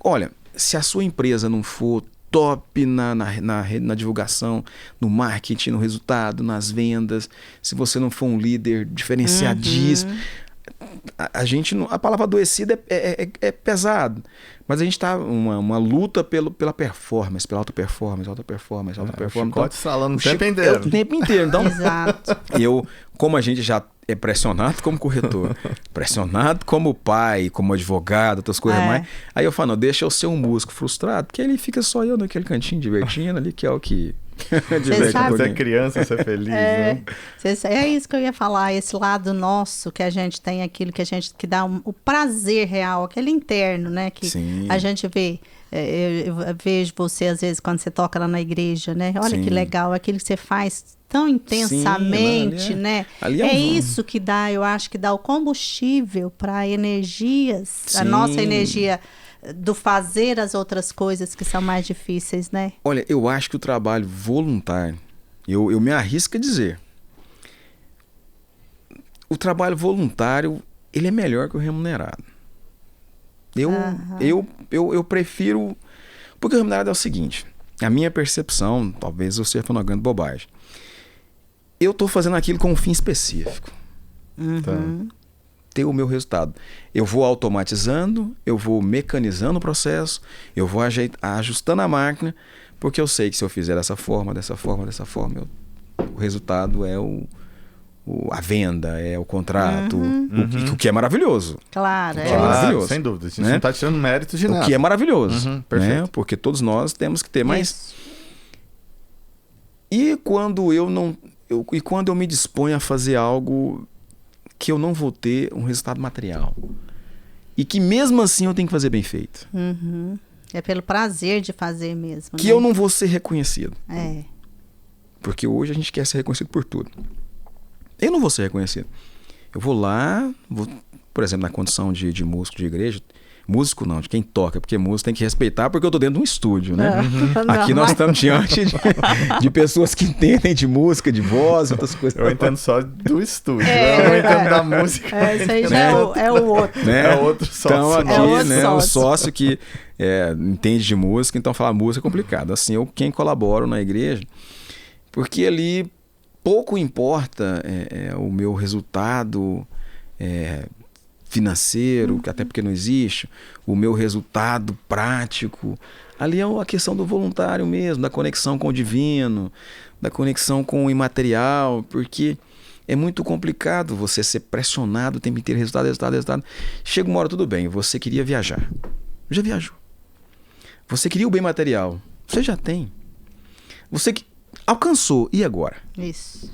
Olha, se a sua empresa não for top na divulgação, no marketing, no resultado, nas vendas, se você não for um líder diferenciadíssimo, a palavra adoecida é pesado, mas a gente está uma luta pela performance, pela alta performance. O chicote estralando o tempo inteiro. Então, exato. como a gente já é pressionado como corretor, pressionado como pai, como advogado, outras coisas mais. Aí eu falo, não, deixa eu ser um músico frustrado, porque ele fica só eu naquele cantinho divertindo ali, que é o que... Você é criança, você é feliz, né? É isso que eu ia falar, esse lado nosso que a gente tem, aquilo que dá o prazer real, aquele interno, né? Que a gente vê. Eu vejo você, às vezes, quando você toca lá na igreja, né? Olha que legal, aquilo que você faz tão intensamente, né? Isso que dá, eu acho que dá o combustível para energias, a nossa energia do fazer as outras coisas que são mais difíceis, né? Olha, eu acho que o trabalho voluntário, eu me arrisco a dizer, o trabalho voluntário, ele é melhor que o remunerado. Eu prefiro... Porque o remunerado é o seguinte, a minha percepção, talvez eu esteja falando uma grande bobagem, eu estou fazendo aquilo com um fim específico. Ter o meu resultado. Eu vou automatizando, eu vou mecanizando o processo, eu vou ajustando a máquina, porque eu sei que se eu fizer dessa forma, o resultado é a venda, é o contrato, o que é maravilhoso. Claro, é maravilhoso. Sem dúvida, a gente não está tirando mérito de nada. O que é maravilhoso, perfeito. Né? Porque todos nós temos que ter mais. E quando eu me disponho a fazer algo que eu não vou ter um resultado material. E que mesmo assim eu tenho que fazer bem feito. É pelo prazer de fazer mesmo. Que eu não vou ser reconhecido. É. Porque hoje a gente quer ser reconhecido por tudo. Eu não vou ser reconhecido. Eu vou lá, por exemplo, na condição de músico de igreja. Músico não, de quem toca, porque músico tem que respeitar, porque eu tô dentro de um estúdio, né? Aqui nós estamos diante de pessoas que entendem de música, de voz, outras coisas. Eu entendo só do estúdio, eu não entendo da música. Isso aí já é o outro. Né? É outro sócio. Então aqui, outro né, sócio. o sócio que entende de música, então falar música é complicado. Assim, quem colaboro na igreja, porque ali pouco importa o meu resultado financeiro, até porque não existe, o meu resultado prático. Ali é a questão do voluntário mesmo, da conexão com o divino, da conexão com o imaterial, porque é muito complicado você ser pressionado o tempo inteiro, resultado. Chega uma hora, tudo bem, você queria viajar. Já viajou. Você queria o bem material. Você já tem. Você alcançou. E agora? Isso.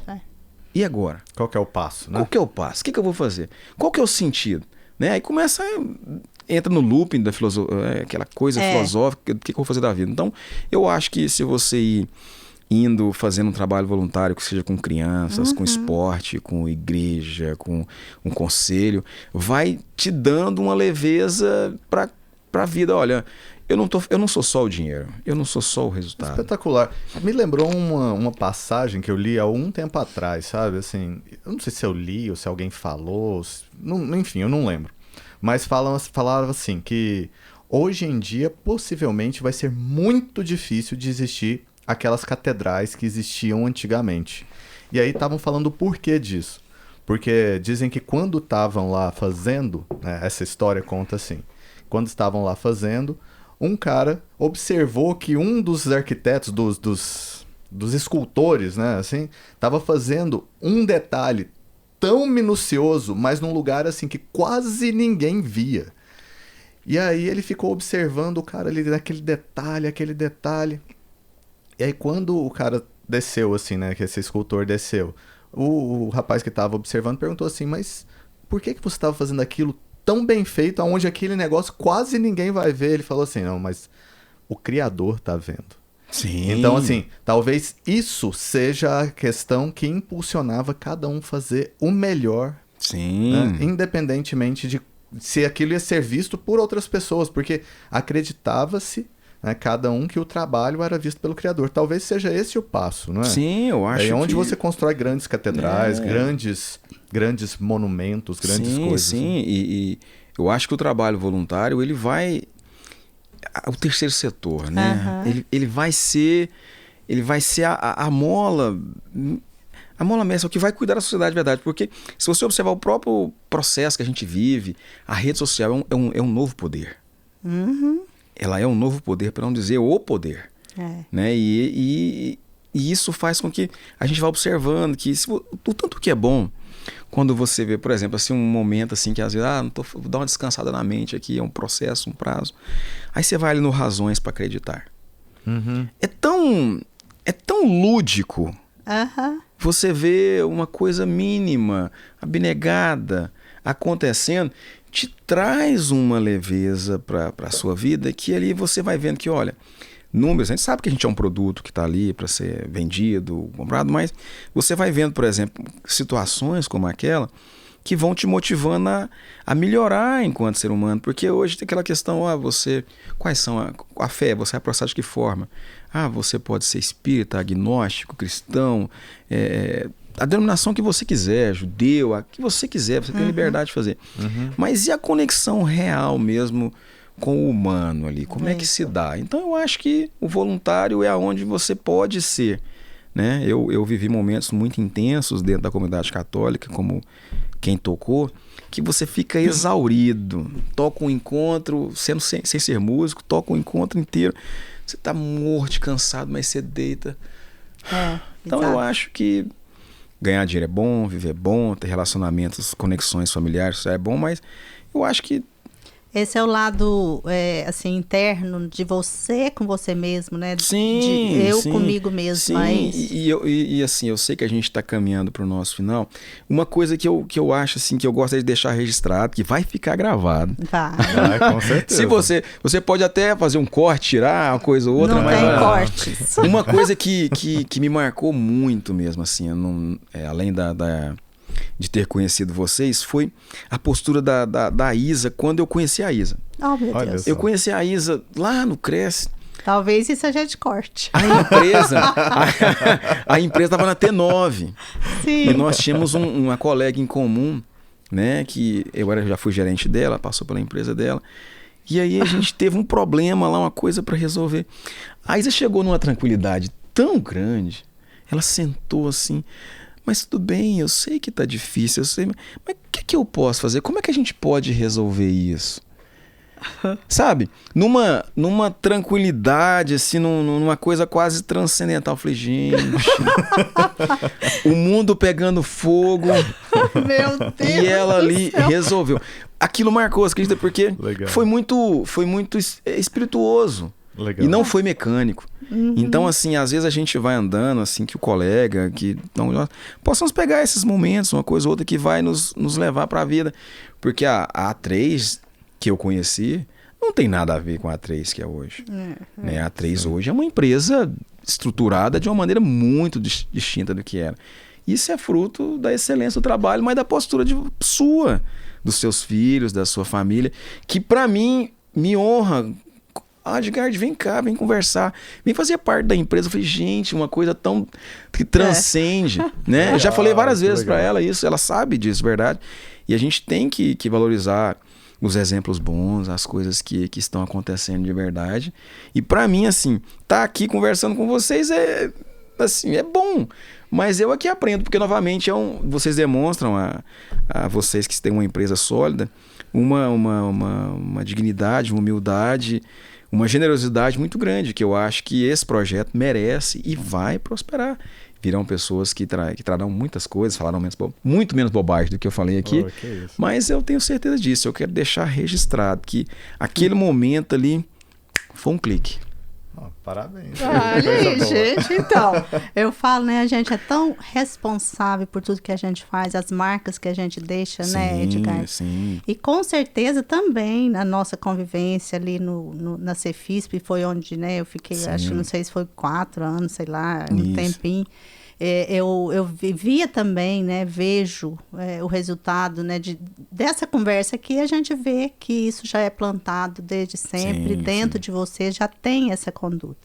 E agora? Qual que é o passo, né? Qual que é o passo? O que eu vou fazer? Qual que é o sentido? Né? Aí começa... Entra no looping da filosofia, aquela coisa filosófica, o que eu vou fazer da vida. Então, eu acho que se você ir indo fazendo um trabalho voluntário, que seja com crianças, com esporte, com igreja, com um conselho, vai te dando uma leveza para a vida. Olha, eu não sou só o dinheiro, eu não sou só o resultado. Espetacular. Me lembrou uma passagem que eu li há algum tempo atrás, sabe? Assim, eu não sei se eu li ou se alguém falou, enfim, eu não lembro. Mas falava assim, que hoje em dia possivelmente vai ser muito difícil de existir aquelas catedrais que existiam antigamente. E aí estavam falando o porquê disso. Porque dizem que quando estavam lá fazendo, né, essa história conta assim, quando estavam lá fazendo, um cara observou que um dos arquitetos, dos escultores, né, assim, estava fazendo um detalhe tão minucioso, mas num lugar assim que quase ninguém via. E aí ele ficou observando o cara ali naquele detalhe. E aí quando o cara desceu, assim, né, que esse escultor desceu, o rapaz que estava observando perguntou assim, mas por que você estava fazendo aquilo tão bem feito, aonde aquele negócio quase ninguém vai ver? Ele falou assim, não, mas o Criador tá vendo. Sim. Então, assim, talvez isso seja a questão que impulsionava cada um fazer o melhor. Sim. Né, independentemente de se aquilo ia ser visto por outras pessoas, porque acreditava-se, né, cada um, que o trabalho era visto pelo Criador. Talvez seja esse o passo, não é? Sim, eu acho é onde que... você constrói grandes catedrais, grandes monumentos, grandes coisas. Sim, e eu acho que o trabalho voluntário, ele vai... O terceiro setor, né? Ele vai ser a mola... A mola mestra, o que vai cuidar da sociedade de verdade. Porque se você observar o próprio processo que a gente vive, a rede social é um novo poder. Ela é um novo poder, para não dizer o poder. Né? E isso faz com que a gente vá observando que o tanto que é bom quando você vê, por exemplo, assim, um momento assim que às vezes, vou dar uma descansada na mente aqui, é um processo, um prazo. Aí você vai ali no Razões para Acreditar. É tão lúdico. Você vê uma coisa mínima, abnegada, acontecendo, te traz uma leveza para a sua vida, que ali você vai vendo que, olha, números, a gente sabe que a gente é um produto que está ali para ser vendido, comprado, mas você vai vendo, por exemplo, situações como aquela que vão te motivando a melhorar enquanto ser humano, porque hoje tem aquela questão, quais são a fé, você vai processar de que forma? Você pode ser espírita, agnóstico, cristão, a denominação que você quiser, judeu, a que você quiser, você tem liberdade de fazer. Mas e a conexão real mesmo com o humano ali? Como é que se dá? Então eu acho que o voluntário é onde você pode ser. Né? Eu vivi momentos muito intensos dentro da comunidade católica, como quem tocou, que você fica exaurido. Toca um encontro, sem ser músico, toca um encontro inteiro. Você está morto, cansado, mas você deita. Então eu acho que ganhar dinheiro é bom, viver é bom, ter relacionamentos, conexões familiares, isso é bom, mas eu acho que esse é o lado, assim, interno de você com você mesmo, né? Sim, de eu sim, comigo mesmo. sim. Mas... E assim, eu sei que a gente está caminhando para o nosso final. Uma coisa que eu acho, assim, que eu gostaria de deixar registrado, que vai ficar gravado. Vai. Com certeza. Se você pode até fazer um corte, tirar uma coisa ou outra, não mas... Não tem cortes. Uma coisa que me marcou muito mesmo, assim, além de ter conhecido vocês, foi a postura da Isa quando eu conheci a Isa. Oh, meu Deus. Eu conheci a Isa lá no Cresce. Talvez isso seja de corte. A empresa estava na T9. Sim. E nós tínhamos uma colega em comum, né, que eu já fui gerente dela, passou pela empresa dela. E aí a gente teve um problema lá, uma coisa para resolver. A Isa chegou numa tranquilidade tão grande, ela sentou assim... Mas tudo bem, eu sei que tá difícil, eu sei, mas o que eu posso fazer? Como é que a gente pode resolver isso? Sabe? Numa tranquilidade, assim, numa coisa quase transcendental. Eu falei, gente, o mundo pegando fogo. Meu Deus. E ela ali resolveu. Aquilo marcou, acredita? Porque Legal. foi muito espirituoso. Legal. E não foi mecânico. Então, assim, às vezes a gente vai andando, assim, que o colega, que não, possamos pegar esses momentos, uma coisa ou outra que vai nos levar para a vida. Porque a A3 que eu conheci não tem nada a ver com a A3 que é hoje. Né? A A3 hoje é uma empresa estruturada de uma maneira muito distinta do que era. Isso é fruto da excelência do trabalho, mas da postura sua, dos seus filhos, da sua família, que para mim me honra. Edgard, vem cá, vem conversar, vem fazer parte da empresa. Eu falei, gente, uma coisa tão que transcende, né? Eu já falei várias vezes para ela isso, ela sabe disso, verdade? E a gente tem que valorizar os exemplos bons, as coisas que estão acontecendo de verdade. E para mim, assim, tá aqui conversando com vocês é bom. Mas eu aqui aprendo, porque novamente vocês demonstram a vocês que têm uma empresa sólida uma dignidade, uma humildade, uma generosidade muito grande, que eu acho que esse projeto merece e vai prosperar. Virão pessoas que trarão muitas coisas, falarão muito menos bobagem do que eu falei aqui, mas eu tenho certeza disso. Eu quero deixar registrado que aquele momento ali foi um clique. Parabéns. Olha aí, gente. Então, eu falo, né? A gente é tão responsável por tudo que a gente faz, as marcas que a gente deixa, né, Edgard? Sim. E com certeza também na nossa convivência ali na Cefisp, foi onde, né, eu fiquei, acho que não sei se foi 4 anos, sei lá, um tempinho. Eu via também, né, vejo o resultado, né, dessa conversa que a gente vê que isso já é plantado desde sempre, dentro de você já tem essa conduta.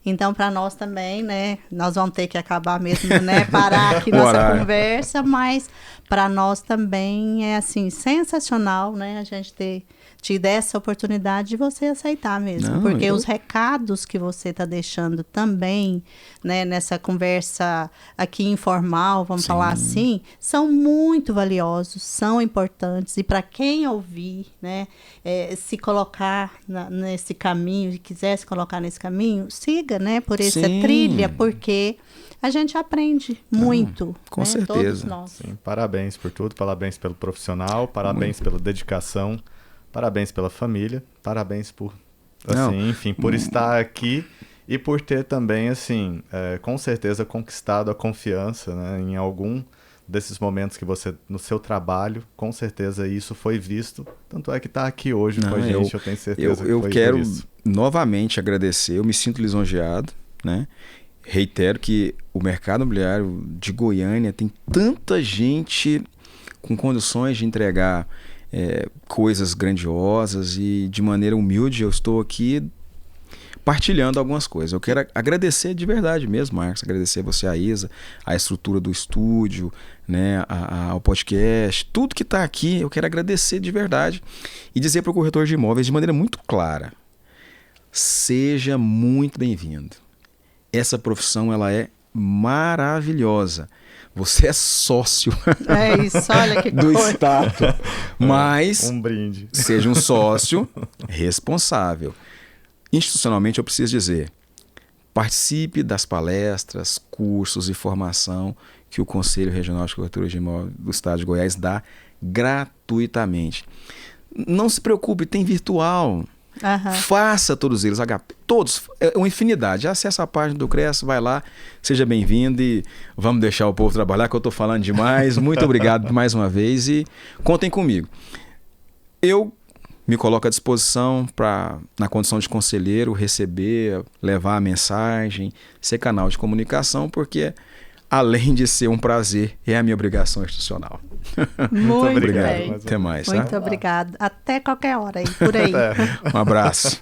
Então, para nós também, né, nós vamos ter que acabar mesmo, né, parar aqui nossa conversa, mas para nós também é, assim, sensacional, né, a gente ter tido essa oportunidade de você aceitar mesmo. Porque os recados que você está deixando também, né, nessa conversa aqui informal, vamos falar assim, são muito valiosos, são importantes. E para quem ouvir, né, se colocar nesse caminho, se quiser se colocar nesse caminho, siga, né, por essa trilha, porque a gente aprende muito. Com né, certeza. todos nós. Sim, parabéns por tudo, parabéns pelo profissional, parabéns pela dedicação. Parabéns pela família, parabéns por, assim, enfim, por estar aqui e por ter também, assim, com certeza conquistado a confiança, né, em algum desses momentos que você, no seu trabalho, com certeza isso foi visto. Tanto é que está aqui hoje com a gente, eu tenho certeza que foi por isso. Eu quero novamente agradecer, eu me sinto lisonjeado, né? Reitero que o mercado imobiliário de Goiânia tem tanta gente com condições de entregar coisas grandiosas e de maneira humilde eu estou aqui partilhando algumas coisas. Eu quero agradecer de verdade mesmo, Marcos, agradecer a você, a Isa, a estrutura do estúdio, né, ao podcast, tudo que está aqui, eu quero agradecer de verdade e dizer para o corretor de imóveis de maneira muito clara: seja muito bem-vindo. Essa profissão, ela é maravilhosa. Você é sócio isso, olha que do coisa. Estado, mas um brinde. Seja um sócio responsável. Institucionalmente, eu preciso dizer, participe das palestras, cursos e formação que o Conselho Regional de Corretora de Imóveis do Estado de Goiás dá gratuitamente. Não se preocupe, tem virtual. Faça todos eles, todos, é uma infinidade. Acesse a página do CRES, vai lá, seja bem-vindo e vamos deixar o povo trabalhar, que eu estou falando demais. Muito obrigado mais uma vez e contem comigo. Eu me coloco à disposição para, na condição de conselheiro, receber, levar a mensagem, ser canal de comunicação, porque além de ser um prazer, é a minha obrigação institucional. Muito obrigado. bem. Até mais. Muito tá? obrigado. Até qualquer hora aí, por aí. Um abraço.